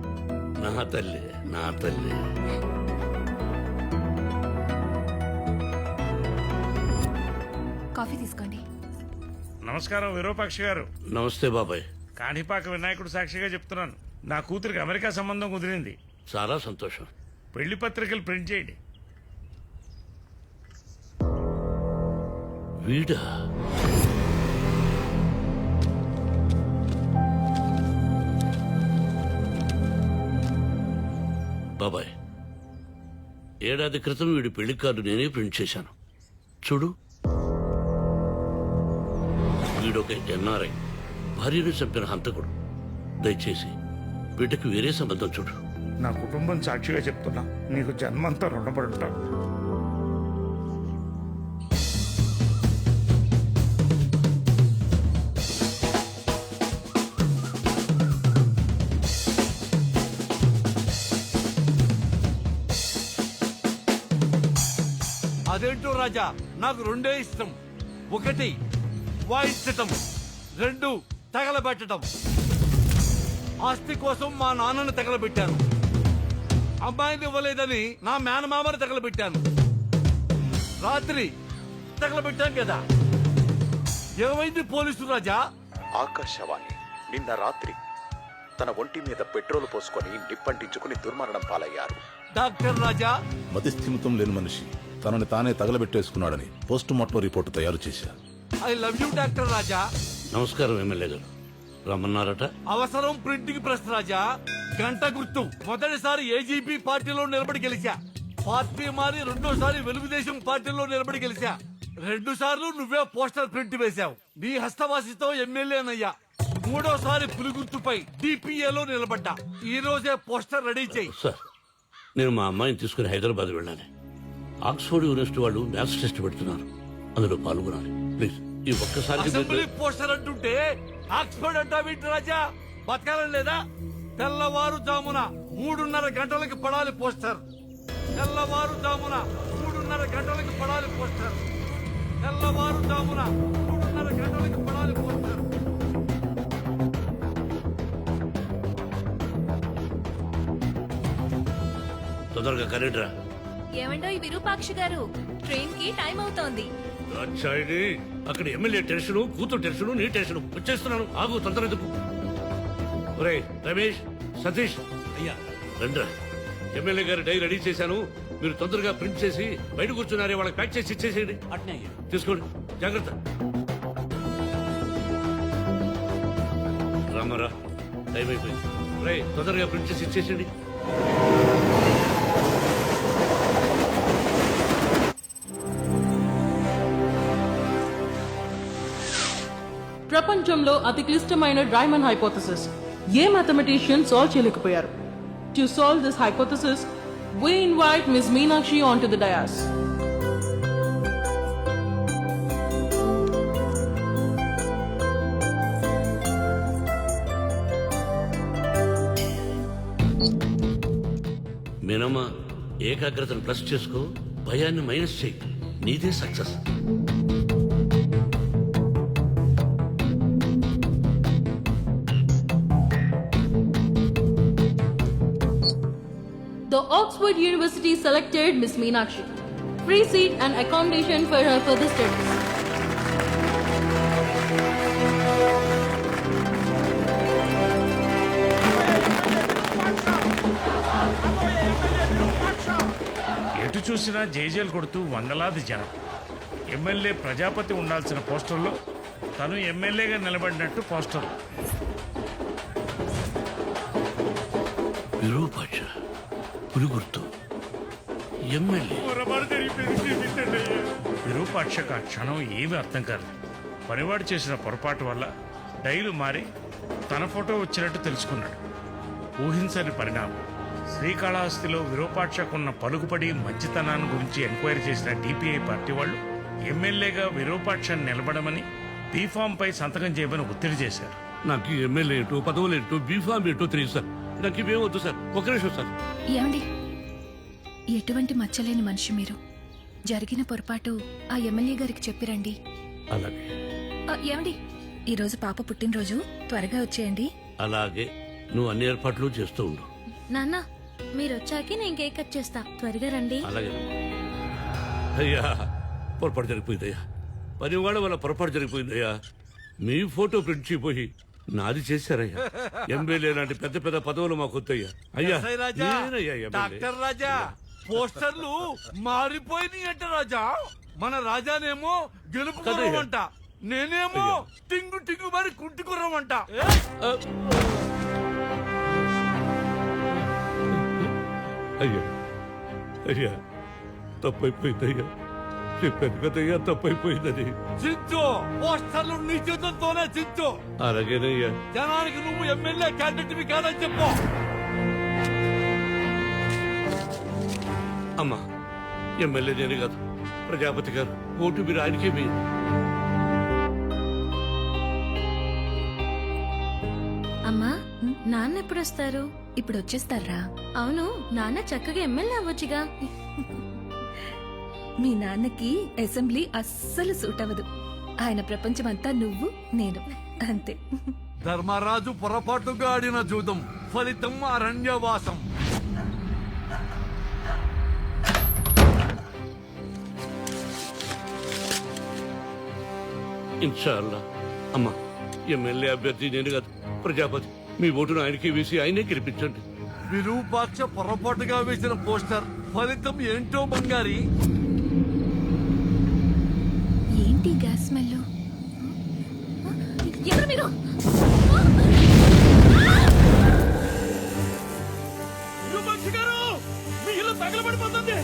నా తల్లి, నా తల్లి. కాఫీ తీసుకోండి. నమస్కారం విరూపాక్ష గారు. నమస్తే బాబాయ్. కాణిపాక వినాయకుడు సాక్షిగా చెప్తున్నాను, నా కూతురికి అమెరికా సంబంధం కుదిరింది. చాలా సంతోషం. పెళ్లి పత్రికలు ప్రింట్ చేయండి. వీడా? బాబాయ్, ఏడాది క్రితం వీడి పెళ్లి కార్డు నేనే ప్రింట్ చేశాను. చూడు, వీడొక ఎన్ఆర్ఐ, భార్యను చంపిన హంతకుడు. దయచేసి బిడ్డకు వేరే సంబంధం చూడు. నా కుటుంబం సాక్షిగా చెప్తున్నా, నీకు జన్మంతా రుణపడి ఉంటాను. అదేంటో రాజా, నాకు రెండే ఇష్టం. ఒకటి వాయించటం, రెండు తగలబెట్టడం. ఆస్తి కోసం మా నాన్నను తగలబెట్టాను, అమ్మాయిని ఇవ్వలేదని నా మేనమామను తగలబెట్టాను, రాత్రి తగలబెట్టాను కదా. ఏమైంది పోలీసు రాజా? ఆకాశవాణి నిన్న రాత్రి తన ఒంటి మీద పెట్రోల్ పోసుకొని నిప్పంటించుకుని దుర్మరణం పాలయ్యారు. డాక్టర్ రాజా, మతిస్థిమితం లేని మనిషి తనని తానే తగలబెట్టేసుకున్నాడని పోస్ట్ మార్టం రిపోర్టు తయారు చేశారు. ఐ లవ్ యూ డాక్టర్ రాజా. నమస్కారం ఎమ్మెల్యే గారు. రమ్మన్నారట? అవసరం ప్రింటింగ్ ప్రెస్ రాజా. గంట గుర్తు. మొదటిసారి ఏజీపీ పార్టీలో నిలబడి గెలిచా. పార్టీ మారి రెండోసారి తెలుగుదేశం పార్టీలో నిలబడి గెలిచా. 2 సార్లు నువ్వే పోస్టర్ ప్రింట్ వేశావు. నీ హస్తవాసితో ఎమ్మెల్యేనయ్యా. 3వసారి పులిగుర్తుపై డిపిఏలో నిలబడ్డా. ఈ రోజే పోస్టర్ రెడీ చేయి. సార్, నేను మా అమ్మాయిని తీసుకుని హైదరాబాద్ వెళ్ళాలి. ఆక్స్ఫోర్డ్ యూనివర్సిటీ వాళ్ళు మ్యాథ్స్ టెస్ట్ పెడుతున్నారు, అందులో పాల్గొనాలి. ప్లీజ్ ఈ ఒక్కసారి. అసెంబ్లీ పోస్టర్ అంటుంటే ఆక్స్ఫర్డ్ అంటావేంటి రాజా? బతకాలం లేదా? తెల్లవారుజామున 3:30 గంటలకు పడాలి పోస్టర్. తెల్లవారుజామున 3:30 గంటలకు పడాలి పోస్టర్. తెల్లవారుజామున 3:30 గంటలకు పడాలి పోస్టర్. తొందరగా కరెంట్రా. ఏమండో ఈ విరూపాక్షి గారు, ట్రైన్ కి టైం అవుతోంది. దాక్షాయిని, అక్కడ ఎమ్మెల్యే టెన్షను, కూతురు టెన్షను, నీ టెన్షను. వచ్చేస్తున్నాను, ఆగు, తొందర ఎందుకు? ఒరే రమేష్, సతీష్, అయ్యా రండ్రా. ఎమ్మెల్యే గారి డైరీ రెడీ చేశాను, మీరు తొందరగా ప్రింట్ చేసి బయట కూర్చున్నారే వాళ్ళకి ప్యాక్ చేసి ఇచ్చేసేయండి. అట్నే తీసుకోండి, జాగ్రత్త. రామారా, టైం అయిపోయింది. రే తొందరగా ప్రింట్ చేసి ఇచ్చేసేయండి. ప్రపంచంలో అతి క్లిష్టమైన డ్రైమన్ హైపోథసిస్ ఏ మ్యాథమెటిషియన్ సాల్వ్ చేయలేకపోయారు. To solve this hypothesis we invite Ms. Meenakshi onto the dais. నేనమ్మా ఏకాగ్రతను ప్లస్ చేసుకో, భయాన్ని మైనస్ చేయి, నీదే success. The Oxford University selected Miss Meenakshi. Free seat and accommodation for her further studies. ఎటు చూసినా జేజేలు కొడుతూ వందలాది జనం. ఎమ్మెల్యే ప్రజాపతి ఉండాల్సిన పోస్టర్లో తను ఎమ్మెల్యేగా నిలబడినట్టు పోస్టర్. విరూపాక్ష, పులుగుర్తు, ఎమ్మెల్యే. విరూపాక్షకు ఆ క్షణం ఏమీ అర్థం కాదు. పనివాడు చేసిన పొరపాటు వల్ల డైలు మారి తన ఫోటో వచ్చినట్టు తెలుసుకున్నాడు. ఊహించని పరిణామం. శ్రీకాళహస్తిలో విరూపాక్షకున్న పలుకుపడి మంచితనాన్ని గురించి ఎంక్వైరీ చేసిన డిపిఐ పార్టీ వాళ్ళు ఎమ్మెల్యేగా విరూపాక్షను నిలబడమని బీఫామ్ పై సంతకం చేయమని ఒత్తిడి చేశారు. నాకు ఎమ్మెల్యే ఏంటో, పదవులు ఏంటో, బీఫామ్ ఏంటో తెలియదు సార్. నాకు ఇవేం వద్దు సార్. ఒక నిమిషం సార్. ఏమండి, ఎటువంటి మచ్చలేని మనిషి మీరు. జరిగిన పొరపాటు ఆ ఎమ్మెల్యే గారికి చెప్పిరండి. అలాగే. ఏమండి, ఈరోజు పాప పుట్టినరోజు, త్వరగా వచ్చేయండి. అలాగే, నువ్వు అన్ని ఏర్పాట్లు చేస్తూ ఉండు. నాన్న మీరు వచ్చాకే నేను కేక్ కట్ చేస్తా, త్వరగా రండి. అలాగే. అయ్యా, పొరపాటు జరిగిపోయిందయ్యా. పనివాళ్ళ వల్ల పొరపాటు జరిగిపోయిందయ్యా. మీ ఫోటో ప్రింట్ చేయబోయి నాది చేశారయ్యా. ఎమ్మెల్యే లాంటి పెద్ద పెద్ద పదవులు మాకు వద్దయ్యా. అయ్యా, నేనయ్యా ఎమ్మెల్యే. డాక్టర్ రాజా, పోస్టర్లు మారిపోయినాయి అంట రాజా. మన రాజానేమో గెలుపు గుర్రమంట, నేనేమో టింగు టింగు మరి కుంటి గుర్రమంట. అయ్యా అయ్యా, తప్పైపోయిందయ్యా. చెప్పాను కదయ్యా, తప్పైపోయిందని. చించు, పోస్టర్లు నీ చేతులతోనే చించు. అలాగేనయ్యా. జనానికి నువ్వు ఎమ్మెల్యే క్యాండిడేట్ కాదని చెప్పు. అమ్మా, ఎమ్మెల్యే నేను కాదు, ప్రజాపతి గారు. ఓటు మీరు ఆయనకే మీరు. అమ్మా, నాన్న ఎప్పుడు వస్తారు? ఇప్పుడు వచ్చేస్తారా? అవును, నాన్న చక్కగా ఎమ్మెల్యే అవ్వచ్చుగా. మీ నాన్నకి అసెంబ్లీ అస్సలు సూట్ అవ్వదు. ఆయన ప్రపంచమంతా నువ్వు, నేను, అంతే. ధర్మరాజు పొరపాటుగా ఆడిన జూదం, ఫలితం అరణ్యవాసం. ఇన్షాల్లా. అమ్మా, ఎమ్మెల్యే అభ్యర్థి నేను కాదు, ప్రజాపతి. మీ ఓటును ఆయనకి వేసి ఆయనే గెలిపించండి. విరూపాక్ష పొరపాటుగా వేసిన పోస్టర్ ఫలితం ఏంటో బంగారి. ఏంటి గ్యాస్ స్మెల్? ఎవరు మీరు? విరూపాక్ష గారు, మీ ఇల్లు తగలబడిపోతుంది.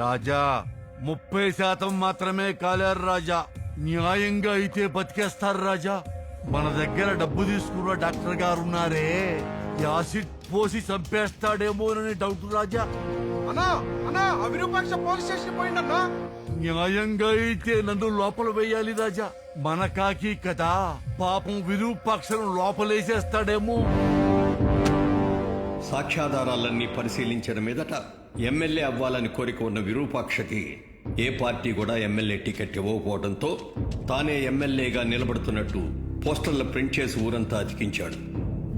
రాజా, 30% మాత్రమే కాలేరు రాజా. న్యాయంగా అయితే బతికేస్తారు రాజా. మన దగ్గర డబ్బు తీసుకున్న డాక్టర్ గారు ఉన్నారే, యాసిడ్ పోసి చంపేస్తాడేమోనని డౌట్ రాజా. విరూపాక్ష పోలీస్ స్టేషన్ పోయిందన్నా. న్యాయంగా అయితే నన్ను లోపల వేయాలి రాజా. మన కాకి కదా, పాపం విరూపాక్షను లోపలేసేస్తాడేమో. సాక్ష్యాధారాలన్నీ పరిశీలించిన మీదట ఎమ్మెల్యే అవ్వాలని కోరిక ఉన్న విరూపాక్షకి ఏ పార్టీ కూడా ఎమ్మెల్యే టికెట్ ఇవ్వకపోవడంతో తానే ఎమ్మెల్యేగా నిలబడుతున్నట్టు పోస్టర్లు ప్రింట్ చేసి ఊరంతా అతికించాడు.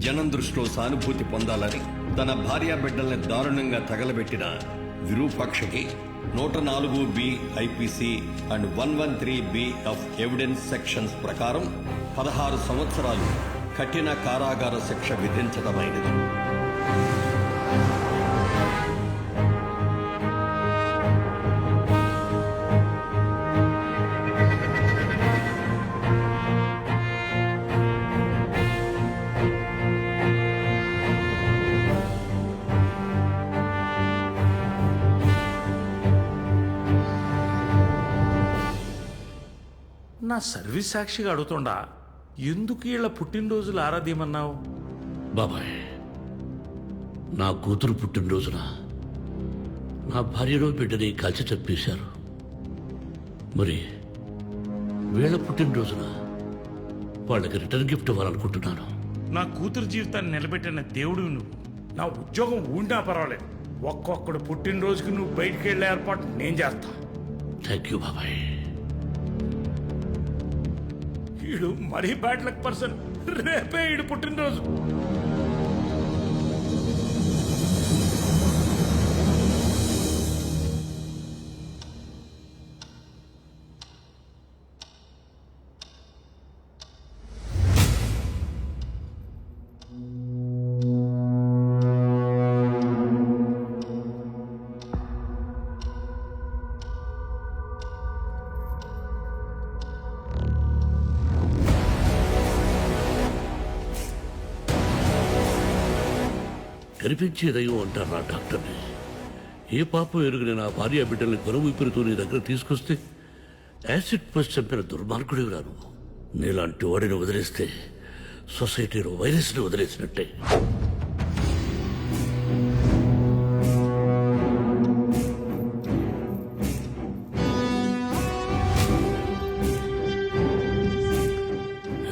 జనం దృష్టిలో సానుభూతి పొందాలని తన భార్యా బిడ్డల్ని దారుణంగా తగలబెట్టిన విరూపాక్షకి 104B IPC and 113B of evidence sections ప్రకారం 16 సంవత్సరాలు కఠిన కారాగార శిక్ష విధించడమైనది. నా సర్వీస్ సాక్షిగా అడుగుతుండా ఎందుకు వీళ్ళ పుట్టినరోజులు ఆరాధ్యమన్నావు? బాబాయ్, నా కూతురు పుట్టినరోజున నా భార్యలో బిడ్డని కాల్చి చంపేశారు. మరి వీళ్ళ పుట్టినరోజున వాళ్ళకి రిటర్న్ గిఫ్ట్ ఇవ్వాలనుకుంటున్నాను. నా కూతురు జీవితాన్ని నిలబెట్టిన దేవుడు నువ్వు. నా ఉద్యోగం ఊడినా పర్వాలేదు, ఒక్కొక్కడు పుట్టినరోజుకి నువ్వు బయటికి వెళ్ళే ఏర్పాటు నేను చేస్తా. థ్యాంక్ యూ బాబాయ్. వీడు మరీ బ్యాడ్ లక్ పర్సన్. రేపే వీడు పుట్టినరోజు. కనిపించే దయ్యం అంటారు నా డాక్టర్ని. ఏ పాపం ఎరుగుని నా భార్య బిడ్డల్ని కొనుగు ఊపిరితో నీ దగ్గర తీసుకొస్తే యాసిడ్ పసి చంపిన దుర్మార్గుడివి రాను. నీలాంటి వాడిని వదిలేస్తే సొసైటీలో వైరస్ని వదిలేసినట్టే.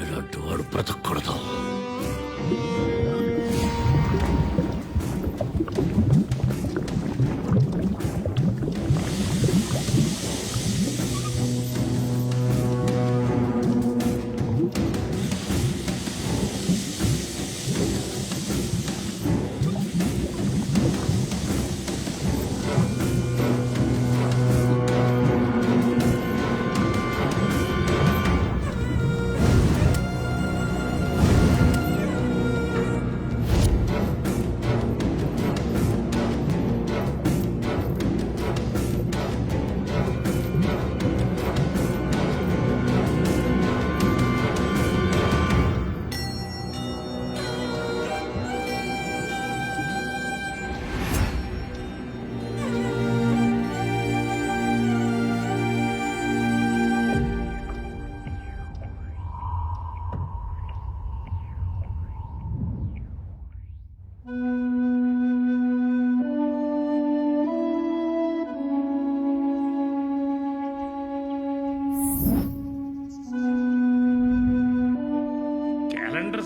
ఇలాంటి వాడు బ్రతకూడదు.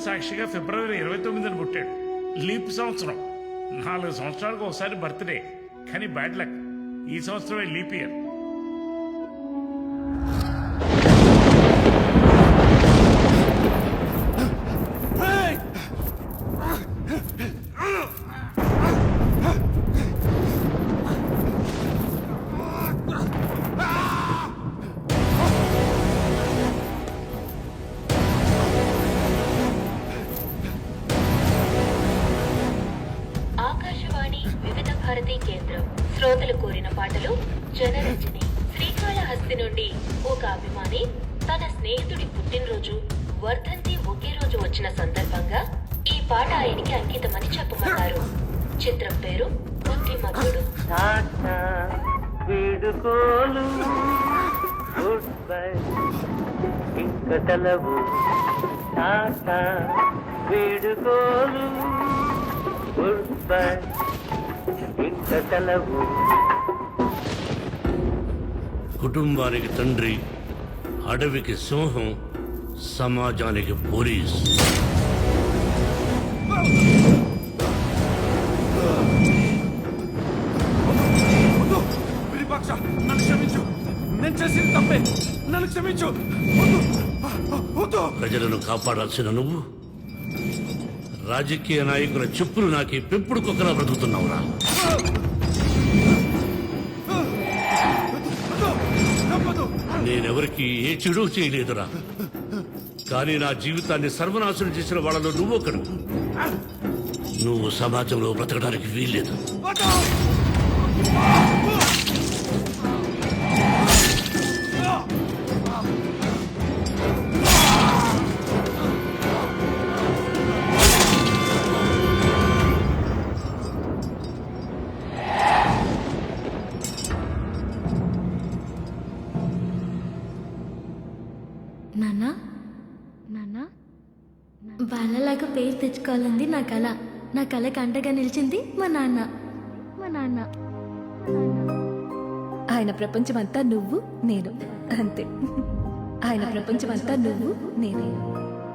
సాక్షిగా ఫిబ్రవరి 29న పుట్టాడు. లీప్ సంవత్సరం. 4 సంవత్సరాలకు ఒకసారి బర్త్డే. కానీ బ్యాడ్ లక్, ఈ సంవత్సరమే లీప్ ఇయర్. శ్రోతలు కోరిన పాటలు జనరంజని. శ్రీకాళహస్తి నుండి ఒక అభిమాని తన స్నేహితుడి పుట్టినరోజు వర్ధంతి ఒకే రోజు వచ్చిన సందర్భంగా ఈ పాట ఆయనకి అంకితమని చెప్పమన్నారు. చిత్రం పేరు బుద్ధిమంతుడు. కుటుంబానికి తండ్రి, అడవికి సింహం, సమాజానికి పోలీస్. విరూపాక్ష, నన్ను క్షమించు. నేను చేసింది తప్పే, నన్ను క్షమించు. ప్రజలను కాపాడాల్సిన నువ్వు రాజకీయ నాయకుల చెప్పులు నాకి పెంపుడు కుక్కలా బ్రతుకుతున్నావురా. నేనెవరికి ఏ చెడు చేయలేదురా. కానీ నా జీవితాన్ని సర్వనాశనం చేసిన వాళ్ళలో నువ్వొకడు. నువ్వు సమాజంలో బ్రతకడానికి వీల్లేదు. పేరు తెచ్చుకోవాలంది నా కళ. నా కళకి అండగా నిలిచింది మా నాన్న. మా నాన్న ఆయన ప్రపంచమంతా నువ్వు నేను అంతే. ఆయన ప్రపంచమంతా నువ్వు నేనే.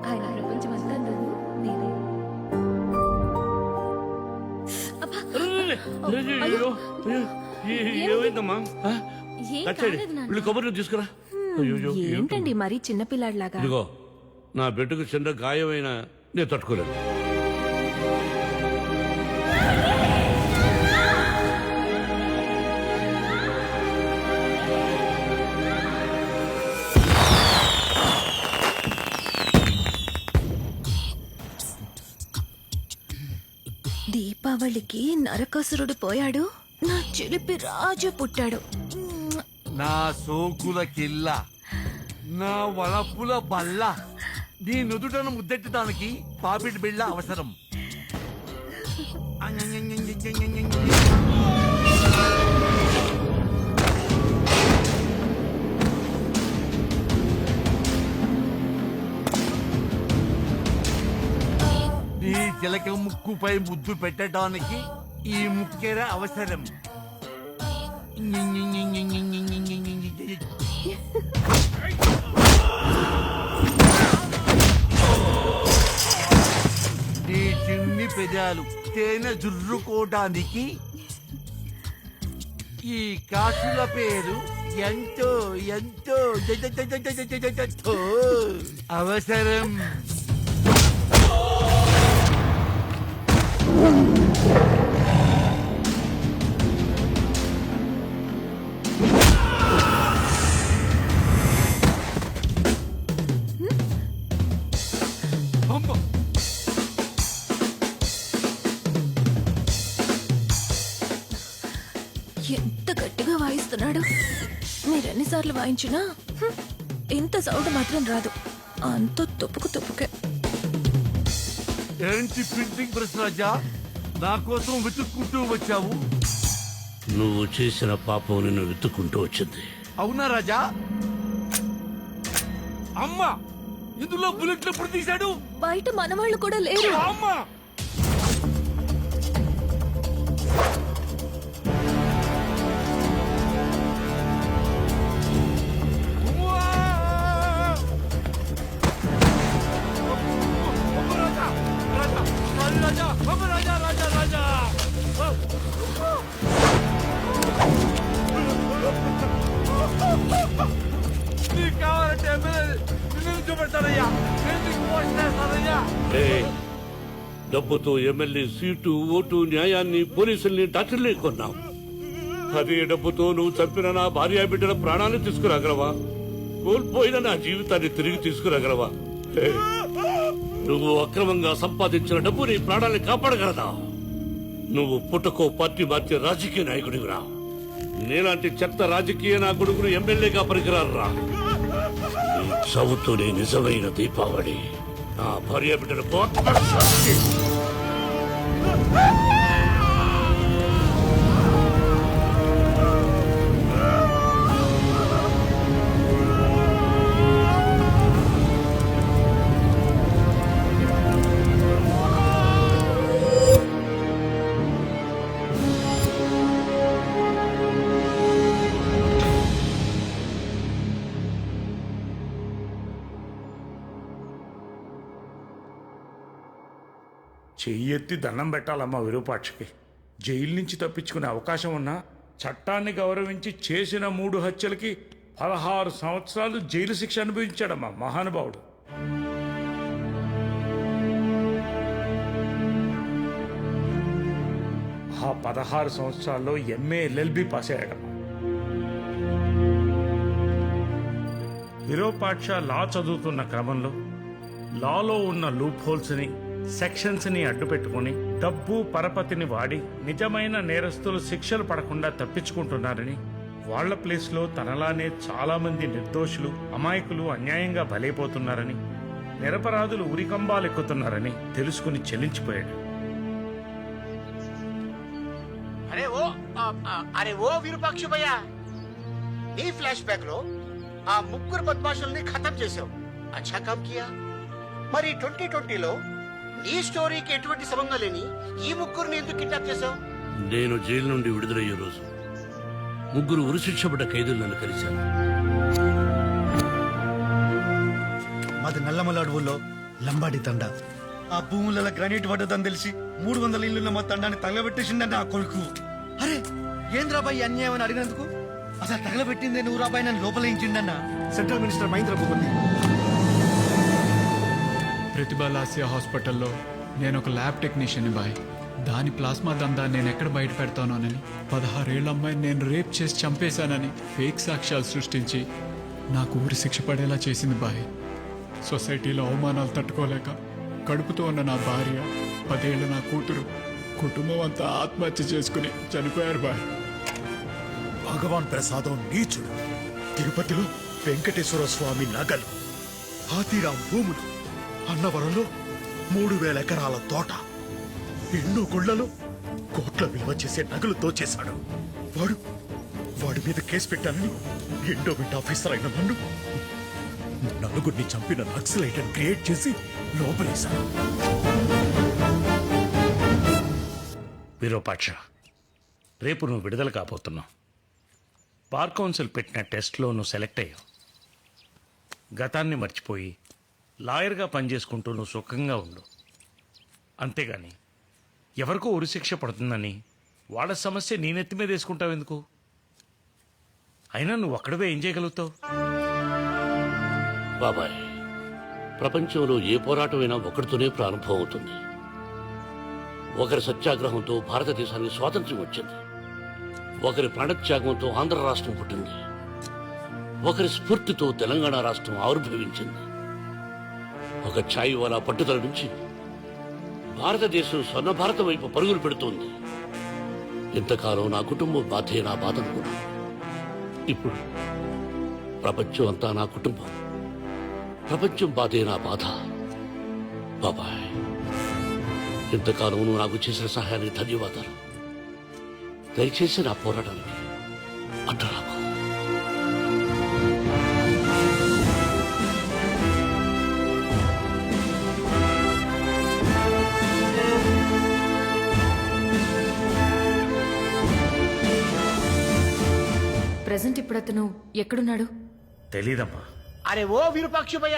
ఆయన ప్రపంచమంతా నువ్వు నేనే. ఏమైందమ్మా? ఏం కచ్చాడి, కాలేదు నాన్న. వీళ్ళు కొబ్బరి తీసుకురా. అయ్యో, ఏంటండి మరీ చిన్నపిల్లాడిలాగా? ఇదిగో నా బిడ్డకు చిన్న గాయమైన నేను తట్టుకోలేను. దీపావళికి నరకాసురుడు పోయాడు, నా చిలిపి రాజు పుట్టాడు. నా సోకుల కిల్ల, నా వలపుల బల్ల, నీ నుదుటను ముద్దెట్టడానికి పాపిడి బిళ్ళ అవసరం. నీ చిలక ముక్కుపై ముద్దు పెట్టడానికి ఈ ముక్కెర అవసరం. నీ చిన్ని పెదాలు తేనె జుర్రుకోవడానికి ఈ కాసుల పేరు ఎంతో ఎంతో అవసరం. ఎంత గట్టిగా వాయిస్తున్నాడు. మీరెన్నిసార్లు వాయించినా ఇంత సౌండ్ మాత్రం రాదు. అంత తుప్పుకే. ఏంటి ప్రింటింగ్ ప్రెస్ రాజా, నా కోసం వెతుక్కుంటూ వచ్చావు? నువ్వు చేసిన పాపం నిన్ను వెతుక్కుంటూ వచ్చింది. అవునా రాజా? అమ్మా, ఇందులో బుల్లెట్ ఎప్పుడు తీశాడు? బయట మనవాళ్ళు కూడా లేరు. అమ్మా, నీకు కావాలంటే నిన్ను చూపెడతానయ్యా. డబ్బుతో ఎమ్మెల్యే సీటు, ఓటు, న్యాయాన్ని, పోలీసుల్ని, డాక్టర్లే కొన్నావు. అదే డబ్బుతో నువ్వు చంపిన నా భార్య బిడ్డల ప్రాణాన్ని తీసుకురాగలవా? కోల్పోయిన నా జీవితాన్ని తిరిగి తీసుకురాగలవా? నువ్వు అక్రమంగా సంపాదించిన డబ్బు నీ ప్రాణాన్ని కాపాడగలదా? నువ్వు పుట్టకో పార్టీ మార్చే రాజకీయ నాయకుడివి రా. నేలాంటి చెత్త రాజకీయ నా కొడుకును ఎమ్మెల్యేగా పరికరాలు రా. చదువుతూనే నిజమైన దీపావళి నా భార్య బిడ్డల చెయ్యెత్తి దండం పెట్టాలమ్మా విరూపాక్షకి. జైలు నుంచి తప్పించుకునే అవకాశం ఉన్నా చట్టాన్ని గౌరవించి చేసిన 3 హత్యలకి 16 సంవత్సరాలు జైలు శిక్ష అనుభవించాడమ్మా మహానుభావుడు. ఆ 16 సంవత్సరాల్లో ఎంఏ ఎల్ఎల్బి పాస్ అయ్యాడమ్మా. విరూపాక్ష లా చదువుతున్న క్రమంలో లాలో ఉన్న లూప్ హోల్స్ని, సెక్షన్స్ని అడ్డుపెట్టుకుని డబ్బు పరపతిని వాడి నిజమైన నేరస్తులు శిక్షలు పడకుండా తప్పించుకుంటున్నారని, వాళ్ల ప్లేస్లో తనలానే చాలా మంది నిర్దోషులు, అమాయకులు అన్యాయంగా బలైపోతున్నారని, నిరపరాధులు ఉరికంబాలెక్కుతున్నారని తెలుసుకుని చెల్లించిపోయాడు. అరే ఓ విరూపాక్ష భయ్య, నీ ఫ్లాష్ బ్యాక్ లో ఆ 3 బద్మాషుల్ని ఖతం చేసావు. అచ్చా కామ్ కియా. మరి 2020లో ఈ స్టోరీకి ఎటువంటి సంబంధం లేని ఈ ముగ్గురిని ఎందుకు కిడ్నాప్ చేశావు? నేను జైలు నుండి విడుదలయ్యే రోజు ముగ్గురు ఉరిశిక్షపడ్డ ఖైదీలు నన్ను కలిశాను. మాది నల్లమల అడవుల్లో లంబాడి తండ. ఆ భూములలో గ్రానైట్ పడ్డదని తెలిసి 300 ఇల్లున్న మా తండాన్ని తగలబెట్టేసిండన్న ఆ కొడుకు. అరే ఏంద్రాబాయి అన్యాయం అని అడిగినందుకు అసలు తగలబెట్టిందే నువ్వు రాబాయి నన్ను లోపలేయించిండన్న సెంట్రల్ మినిస్టర్ మహేంద్ర భూపతి. ప్రతిభా లాస్య హాస్పిటల్లో నేను ఒక ల్యాబ్ టెక్నీషియన్ బాయ్. దాని ప్లాస్మా దందా నేను ఎక్కడ బయట పెడతానోనని 16 ఏళ్ల అమ్మాయిని నేను రేప్ చేసి చంపేశానని ఫేక్ సాక్ష్యాలు సృష్టించి నాకు ఊరి శిక్ష పడేలా చేసింది బాయ్. సొసైటీలో అవమానాలు తట్టుకోలేక కడుపుతో ఉన్న నా భార్య, 10 ఏళ్ల నా కూతురు, కుటుంబం అంతా ఆత్మహత్య చేసుకుని చనిపోయారు బాయ్. భగవాన్ ప్రసాదం నీచుడు. తిరుపతిలో వెంకటేశ్వర స్వామి నగలు, హాతీరాం భూములు, అన్నవరంలో 3000 ఎకరాల తోట, ఎన్నో గుళ్లలో కోట్ల విలువ చేసే నగలు దోచేశాడు. వాడి మీద కేసు పెట్టానని ఎండోమెంట్ ఆఫీసర్ అయిన నన్ను నలుగురిని చంపిన నక్సలైట్ అని క్రియేట్ చేసి లోపలేశాడు. విరూపాక్ష, రేపు నువ్వు విడుదల కాబోతున్నావు. బార్ కౌన్సిల్ పెట్టిన టెస్ట్లో నువ్వు సెలెక్ట్ అయ్యావు. గతాన్ని మర్చిపోయి లాయర్గా పనిచేసుకుంటూ నువ్వు సుఖంగా ఉండు. అంతేగాని ఎవరికో ఉరిశిక్ష పడుతుందని వాళ్ళ సమస్య నీ నెత్తి మీద వేసుకుంటావు ఎందుకు? అయినా నువ్వు అక్కడవే ఏం చేయగలుగుతావు? బాబాయ్, ప్రపంచంలో ఏ పోరాటమైనా ఒకరితోనే ప్రారంభం అవుతుంది. ఒకరి సత్యాగ్రహంతో భారతదేశానికి స్వాతంత్ర్యం వచ్చింది. ఒకరి ప్రాణత్యాగంతో ఆంధ్ర రాష్ట్రం పుట్టింది. ఒకరి స్ఫూర్తితో తెలంగాణ రాష్ట్రం ఆవిర్భవించింది. ఒక ఛాయ్ వాలా పట్టుదల నుంచి భారతదేశం స్వర్ణ భారత వైపు పరుగులు పెడుతోంది. ఇంతకాలం నా కుటుంబం బాధే నా బాధ అనుకున్నా. ఇప్పుడు ప్రపంచం అంతా నా కుటుంబం, ప్రపంచం బాధే నా బాధ. బాబాయ్, ఇంతకాలం నువ్వు నాకు చేసిన సహాయానికి ధన్యవాదాలు. దయచేసి నా పోరాటానికి అడ్డురాకు. ప్రెసెంట్ ఇప్పుడు అతను ఎక్కడున్నాడు? తెలీదమ్మా. అరే ఓ విరూపాక్షపయ్య,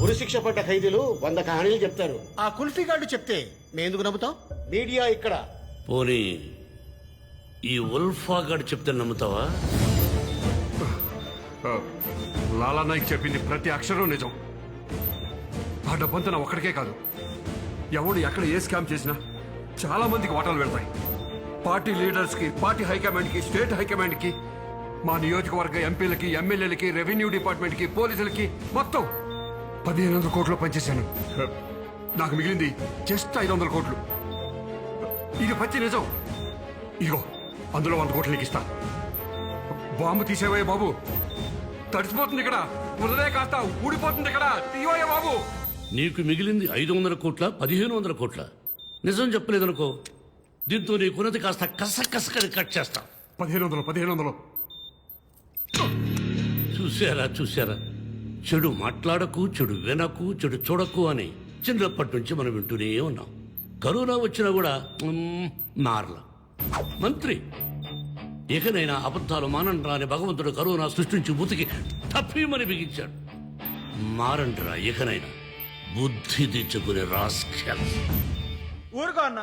ఉరిశిక్ష పడ్డ ఖైదీలు 100 కహానీలు చెప్తారు. ఆ కుల్ఫీ గార్డు చెప్తే మేందుకు నమ్ముతాం? మీడియా ఇక్కడ. పోనీ ఈ ఉల్ఫాగాడు చెప్తే నమ్ముతావా? లాలా నాయక్ చెప్పింది ప్రతి అక్షరం నిజం. ఆ డబ్బంతా నా ఒక్కడికే కాదు, ఎవడు ఎక్కడ ఏ స్కామ్ చేసినా చాలా మందికి వాటాలు వెళ్తాయి. పార్టీ లీడర్స్కి, పార్టీ హైకమాండ్కి, స్టేట్ హైకమాండ్కి, మా నియోజకవర్గ ఎంపీలకి, ఎమ్మెల్యేలకి, రెవెన్యూ డిపార్ట్మెంట్కి, పోలీసులకి మొత్తం 1500 కోట్లు పనిచేశాను. నాకు మిగిలింది జస్ట్ 500 కోట్లు. ఇది పచ్చి నిజం. ఇగో అందులో 100 కోట్లు నీకు ఇస్తా. బాంబు తీసేవే బాబు, తడిసిపోతుంది ఇక్కడ. ముదరే కాస్త ఊడిపోతుంది ఇక్కడ. తీయవయ్యా బాబు. నీకు మిగిలింది 500 కోట్ల 1500 కోట్ల? నిజం చెప్పలేదనుకో, దీంతో నీ కొనది కాస్త కసకసకని కట్ చేస్తా. 1500. చూశారా, చెడు మాట్లాడకు, చెడు వినకు, చెడు చూడకు అని చిన్నప్పటి నుంచి మనం వింటూనే ఉన్నాం. కరోనా వచ్చినా కూడా మారల. మంత్రి ఇకనైనా అబద్ధాలు మానండ్రా అని భగవంతుడు కరోనా సృష్టించి బుతికి తప్పమని బిగించాడు. మారండ్రా ఇకనైనా, బుద్ధి తెచ్చుకునే రాస్కెల్. ఊరుకో అన్న,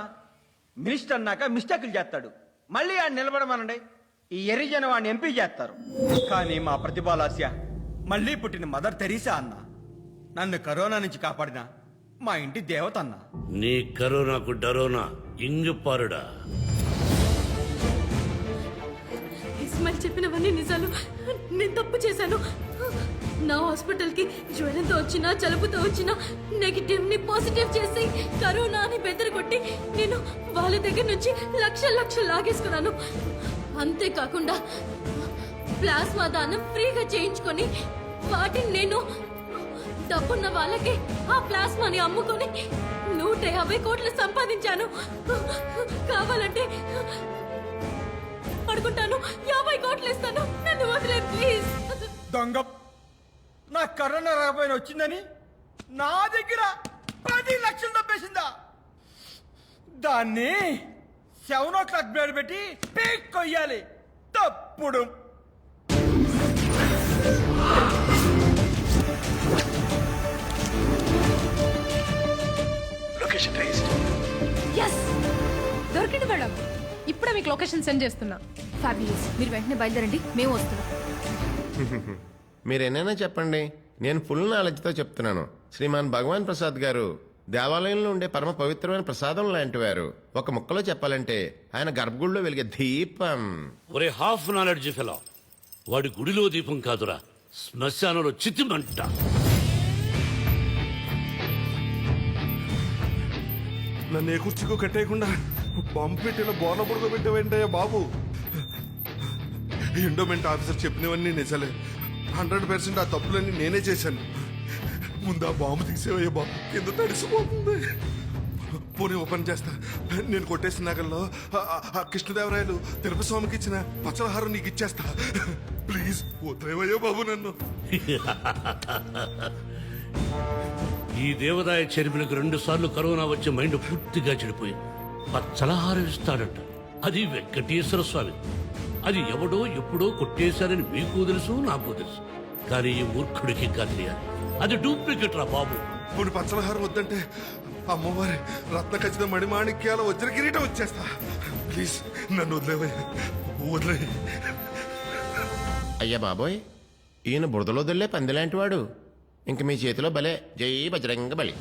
మినిస్టర్ అన్నాక మిస్టేకులు చేస్తాడు. మళ్ళీ ఆయన నిలబడమనండి, ఈ ఎర్రిజన వాడిని ఎంపీ చేస్తారు. కానీ మా ప్రతిభాలాస్య మళ్ళీ పుట్టిన మదర్ తెరీసా అన్న. నన్ను కరోనా నుంచి కాపాడిన మా ఇంటి దేవత అన్న. నీ కరోనాకు డరోనా ఇంగిపారుడా. ఇస్మాయిల్ చెప్పినవన్నీ నిజాలు. నేను తప్పు చేశాను. నా హాస్పిటల్కి జ్వరంతో వచ్చినా, జలుబుతో వచ్చినా నెగిటివ్ ని పాజిటివ్ చేసి కరోనా అని బెదరగొట్టి నేను వాళ్ళ దగ్గర నుంచి లక్షలు లాగేసుకున్నాను. అంతేకాకుండా ప్లాస్మా దానం ఫ్రీగా చేయించుకొని వాటిని నేను డబ్బున్న వాళ్ళకి ఆ ప్లాస్మాని అమ్ముకొని 150 కోట్లు సంపాదించాను. కావాలంటే పడుకుంటాను, 50 కోట్లు ఇస్తాను. నన్ను వదిలే ప్లీజ్. దొంగ, నా కరోనా రాబోయిన వచ్చిందని నా దగ్గర 10 లక్షలు తప్పేసిందా? దాన్ని శవనోట్ల అగ్బేరు పెట్టి పీక్ కొయ్యాలి. తప్పుడు ఎస్ దొరికింది మేడం. ఇప్పుడే మీకు లొకేషన్ సెండ్ చేస్తున్నా. ఫ్యాబియస్, మీరు వెంటనే బయలుదేరండి, మేము వస్తున్నాం. మీరేనైనా చెప్పండి, నేను ఫుల్ నాలెడ్జ్తో చెప్తున్నాను. శ్రీమాన్ భగవాన్ ప్రసాద్ గారు దేవాలయంలో ఉండే పరమ పవిత్రమైన ప్రసాదం లాంటి వారు. ఒక ముక్కలో చెప్పాలంటే ఆయన గర్భగుడిలో వెలిగే దీపం. ఒరే హాఫ్ నాలెడ్జ్ ఫెలో, వాడి గుడిలో దీపం కాదురా, శ్మశానంలో చితిమంట. నన్ను ఏ కుర్చీకు కట్టేయకుండా బాంబు పెట్టిన బోర్ల పడుకోబెట్టావేంటయ్యా బాబు? ఎండోమెంట్ ఆఫీసర్ చెప్పినవన్నీ నిజలే. 100% ఆ తప్పులన్నీ నేనే చేశాను. ముందు ఆ బాంబు తీసేవయ్యా బాబు, కింద తడిసిపోతుంది. పోనీ ఓపెన్ చేస్తా. నేను కొట్టేసిన నగల్లో ఆ కృష్ణదేవరాయలు తిరుపతి స్వామికి ఇచ్చిన పచ్చలహారం నీకు ఇచ్చేస్తా. ప్లీజ్ వదిలేవయ్యా బాబు నన్ను. ఈ దేవదాయ చర్మిలకు 2 సార్లు కరోనా వచ్చే మైండ్ పూర్తిగా చెడిపోయి పచ్చలహారం ఇస్తాడట. అది వెంకటేశ్వర స్వామి. అది ఎవడో ఎప్పుడో కొట్టేశారని మీకు తెలుసు, నాకు తెలుసు. కానీ ఈ మూర్ఖుడికి తెలియాలి, అది డూప్లికేట్ రా బాబు. ఇప్పుడు పచ్చలహారం వద్దంటే అమ్మవారి రత్న ఖచ్చిత మణిమాణిక్యాల వజ్ర కిరీటం వచ్చేస్తా. ప్లీజ్ నన్ను వదిలే. అయ్యా బాబోయ్, ఈయన బురదలో దొల్లే పందిలాంటి వాడు. ఇంక మీ చేతిలో భలే. జై బజరంగ బలి.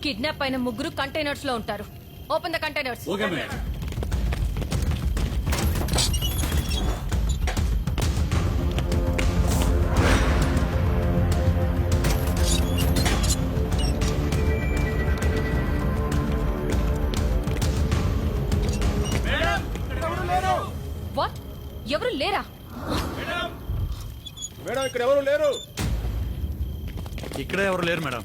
కిడ్నాప్ అయిన 3 కంటైనర్స్ లో ఉంటారు. Open the containers. Okay madam. What? ఎవరు లేరా? మేడం ఇక్కడ ఎవరు లేరు. ఇక్కడ ఎవరు లేరు madam.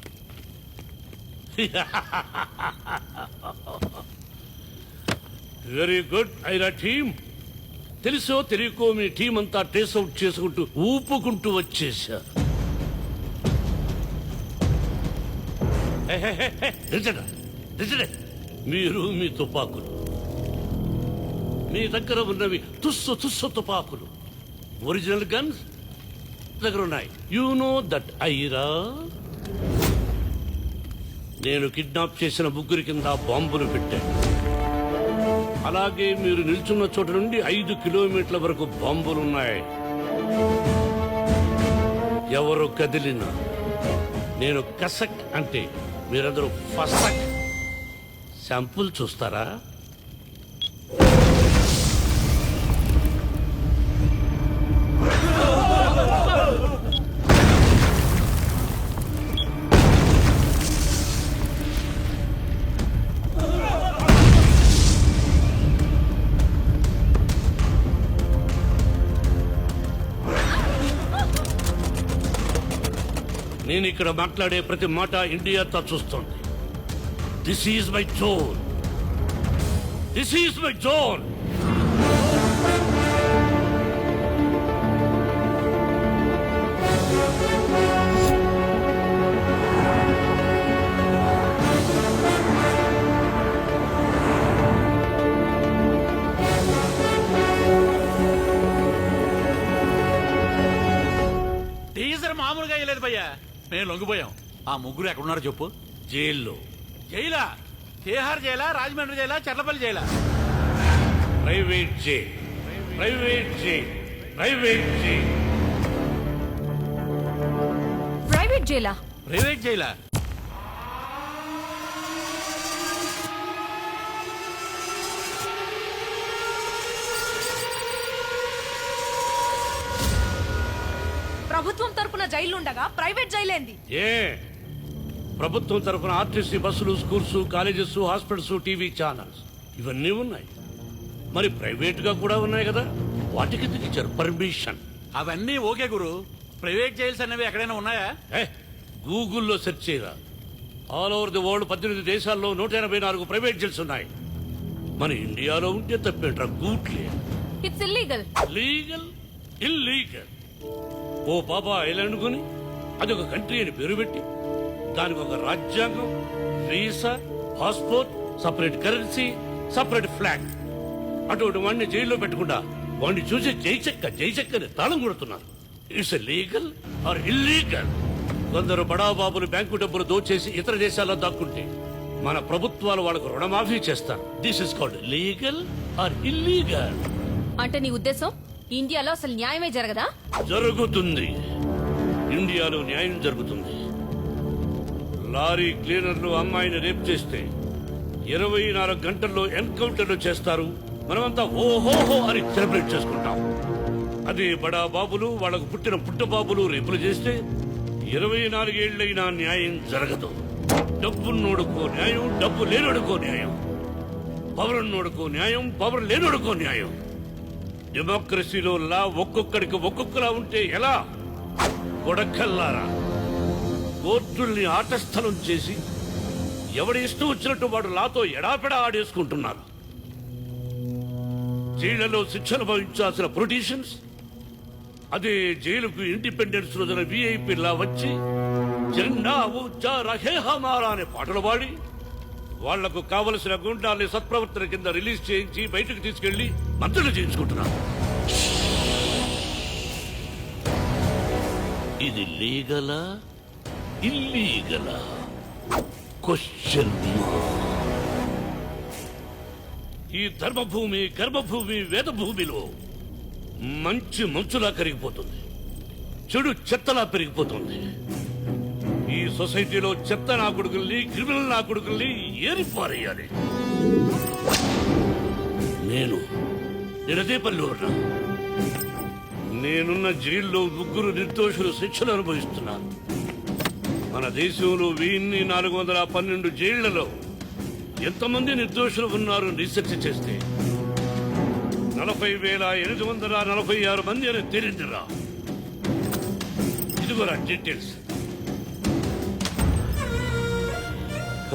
Very good Aira team. తెలుసో తెలియకో మీ టీం అంతా ట్రేస్ అవుట్ చేసుకుంటూ ఊపుకుంటూ వచ్చేసా. మీరు మీ తుపాకులు, మీ దగ్గర ఉన్నవి తుస్సు తుస్సు తుపాకులు. ఒరిజినల్ గన్స్ దగ్గర ఉన్నాయి. You know that Aira. నేను కిడ్నాప్ చేసిన 3 కింద బాంబులు పెట్టాను. అలాగే మీరు నిల్చున్న చోట నుండి 5 కిలోమీటర్ల వరకు బాంబులున్నాయి. ఎవరు కదిలినా నేను కసక్ అంటే మీరందరూ ఫసక్. శాంపుల్ చూస్తారా? నేను ఇక్కడ మాట్లాడే ప్రతి మాట ఇండియాతో చూస్తోంది. This is my zone. This is my zone. Teaser మామూలుగా వేయలేదు భయ్యా, మేము లొంగిపోయాం. ఆ ముగ్గురు ఎక్కడున్నారో చెప్పు. జైల్లో. జైలా? తిహార్ జైలా, రాజమండ్రి జైలా, చర్లపల్లి జైలా? Private jail, private jail, private jail. Private జైలా? ప్రైవేట్ జైలా? ప్రభుత్వం తరపున జైలుండగా ప్రైవేట్ జైలేంది? ఏ ప్రభుత్వం తరఫున ఆర్టీసీ బస్సులు, schools, colleges, hospitals, TV channels ఇవన్నీ ఉన్నాయి. మరి ప్రైవేట్ గా కూడా ఉన్నాయి కదా, వాటికి ఇచ్చారు పర్మిషన్. అవన్నీ ఓకే గురు, ప్రైవేట్ జైల్స్ అనేవి ఎక్కడైనా ఉన్నాయా? గూగుల్లో సెర్చ్ చేయరా. ఆల్ ఓవర్ ది వరల్డ్ 18 దేశాల్లో 184 ప్రైవేట్ జైల్స్ ఉన్నాయి. మన ఇండియాలో ఉంటే తప్పేంట్రా గూట్లే. It's illegal. Legal illegal. ఓ బాబా ఐలాండ్ కొని అదొక కంట్రీ అని పేరు పెట్టి దానికి ఒక రాజ్యాంగం, visa, passport, separate currency, separate flag. అటువంటి వాడిని జైల్లో పెట్టకుండా వాడిని చూసి జైచక్కని తాళం కొడుతున్నారు. It's legal or illegal. కొందరు బడాబాబులు బ్యాంకు డబ్బులు దోచేసి ఇతర దేశాల్లో దాక్కుంటే మన ప్రభుత్వాలు వాళ్ళకు రుణమాఫీ చేస్తారు. This is called legal or illegal. అంటే నీ ఉద్దేశం ఇండియాలో అసలు న్యాయమే జరగదా? జరుగుతుంది. ఇండియాలో న్యాయం జరుగుతుంది. లారీ క్లీనర్లు అమ్మాయిని రేప్ చేస్తే 24 గంటల్లో ఎన్కౌంటర్లు చేస్తారు. మనమంతా ఓహోహో అని సెలబ్రేట్ చేసుకుంటాం. అదే బడా బాబులు, వాళ్లకు పుట్టిన పుట్టబాబులు రేపులు చేస్తే 24 ఏళ్లైనా న్యాయం జరగదు. డబ్బున్నోడుకో న్యాయం, డబ్బు లేనోడుకో న్యాయం. పవర్ ఉన్నోడుకో న్యాయం, పవర్ లేనోడుకో న్యాయం. డెమోక్రసీలో లా ఒక్కొక్కడికి ఒక్కొక్కలా ఉంటే ఎలా? కొడకల్లారా, కోర్టుల్ని ఆటస్థలం చేసి ఎవడి ఇష్టం వచ్చినట్టు వాడు లాతో ఎడాపెడా ఆడేసుకుంటున్నారు. జైళ్లలో శిక్షణ భవించాల్సిన పొలిటీషియన్స్ అదే జైలుకు ఇండిపెండెన్స్ రోజున విఐపి లా వచ్చి జెండా ఊచా రహే హమారా అనే పాటలు పాడి వాళ్లకు కావలసిన గుండాల్ని సత్ప్రవర్తన కింద రిలీజ్ చేయించి బయటకు తీసుకెళ్లి మంత్రులు చేయించుకుంటున్నారు. ఇది లీగలా ఇల్లీగలా? క్వశ్చన్. ఈ ధర్మభూమి, గర్భభూమి, వేదభూమిలో మంచి మంచులా కరిగిపోతుంది, చెడు చెత్తలా పెరిగిపోతుంది. ఈ సొసైటీలో చెత్త నా కొడుకుల్ని, క్రిమినల్ నా కొడుకుల్ని ఏరిపారేయాలి. నేనదే పనిలో ఉన్నా. నేనున్న జైల్లో 3 నిర్దోషులు శిక్షలు అనుభవిస్తున్నారు. మన దేశంలో 1412 జైళ్లలో ఎంతమంది నిర్దోషులు ఉన్నారు రీసెర్చ్ చేస్తే 40,846 మంది అని తేలిందిరా. ఇదిగోరా డీటెయిల్స్.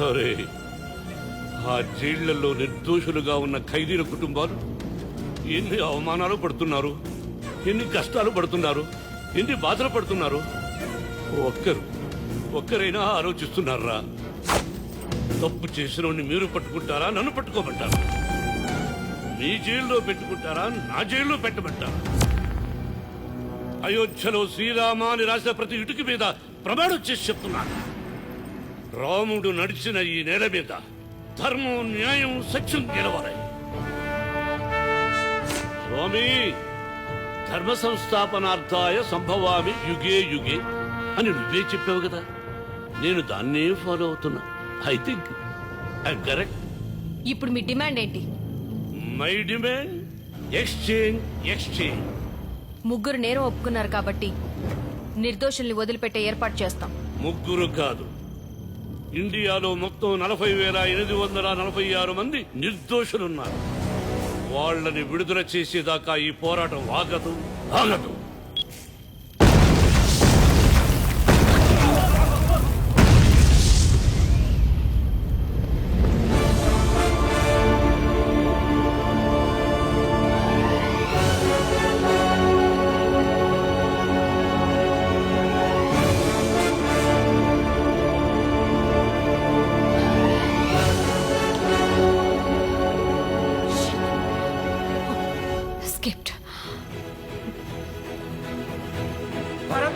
అరే, ఆ జైళ్లలో నిర్దోషులుగా ఉన్న ఖైదీల కుటుంబాలు ఎన్ని అవమానాలు పడుతున్నారు, ఎన్ని కష్టాలు పడుతున్నారు, ఎన్ని బాధలు పడుతున్నారు. ఒక్కరైనా ఆలోచిస్తున్నారా? తప్పు చేసిన మీరు పట్టుకుంటారా, నన్ను పట్టుకోమంటారా? మీ జైల్లో పెట్టుకుంటారా, నా జైల్లో పెట్టమంటారా? అయోధ్యలో శ్రీరామ అని రాసిన ప్రతి ఇటుక మీద ప్రమాణం చేసి చెప్తున్నాను. రాముడు నడిచిన ఈ నేల మీద ధర్మం, న్యాయం, సత్యం గెలవాలి. స్వామి, ధర్మ సంస్థాపనార్థాయ సంభవామి యుగే యుగే అని నువ్వే చెప్పావు కదా. నేను దాన్నే ఫాలో అవుతున్నా. I think I'm correct. ఇప్పుడు మీ డిమాండ్ ఏంటి? My demand exchange. ముగ్గురు నేరం ఒప్పుకున్నారు కాబట్టి నిర్దోషుల్ని వదిలిపెట్టే ఏర్పాటు చేస్తాం. ముగ్గురు కాదు, ఇండియాలో మొత్తం 40,846 మంది నిర్దోషులున్నారు. వాళ్ళని విడుదల చేసేదాకా ఈ పోరాటం ఆగదు.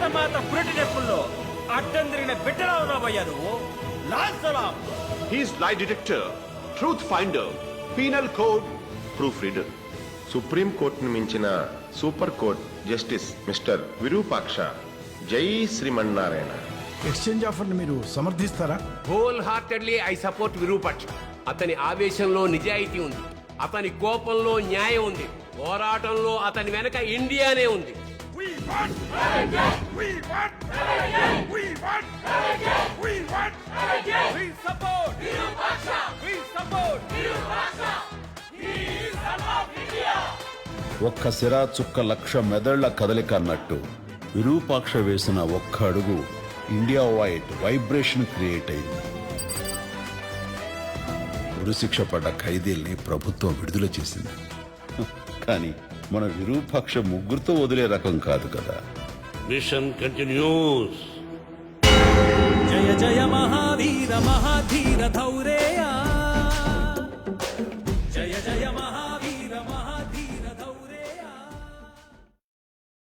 భరతమాత పురిటి నెప్పుల్లో అడ్డం తిరిగిన బిడ్డలా ఉన్నావయ్యా నువ్వు. లాల్ సలాం. He's lie detector, truth finder, penal code, proofreader. Supreme కోర్టును మించిన super court justice mister Virupaksha. జై శ్రీమన్నారాయణ. ఎక్స్చేంజ్ ఆఫర్ మీరు సమర్థిస్తారా? Wholeheartedly I support Virupaksha. అతని ఆవేశంలో నిజాయితీ ఉంది, అతని కోపంలో న్యాయం ఉంది, పోరాటంలో అతని వెనక ఇండియానే ఉంది. ఒక్క సిరా చుక్క లక్ష మెదళ్ల కదలిక అన్నట్టు విరూపాక్ష వేసిన ఒక్క అడుగు ఇండియా వైడ్ వైబ్రేషన్ క్రియేట్ అయింది. ఉరిశిక్ష పడ్డ ఖైదీల్ని ప్రభుత్వం విడుదల చేసింది. కానీ మన విరూపాక్ష ముగ్గురుతో వదిలే రకం కాదు కదా. Mission continues. జయ జయ మహావీర మహాధీర ధౌరేయ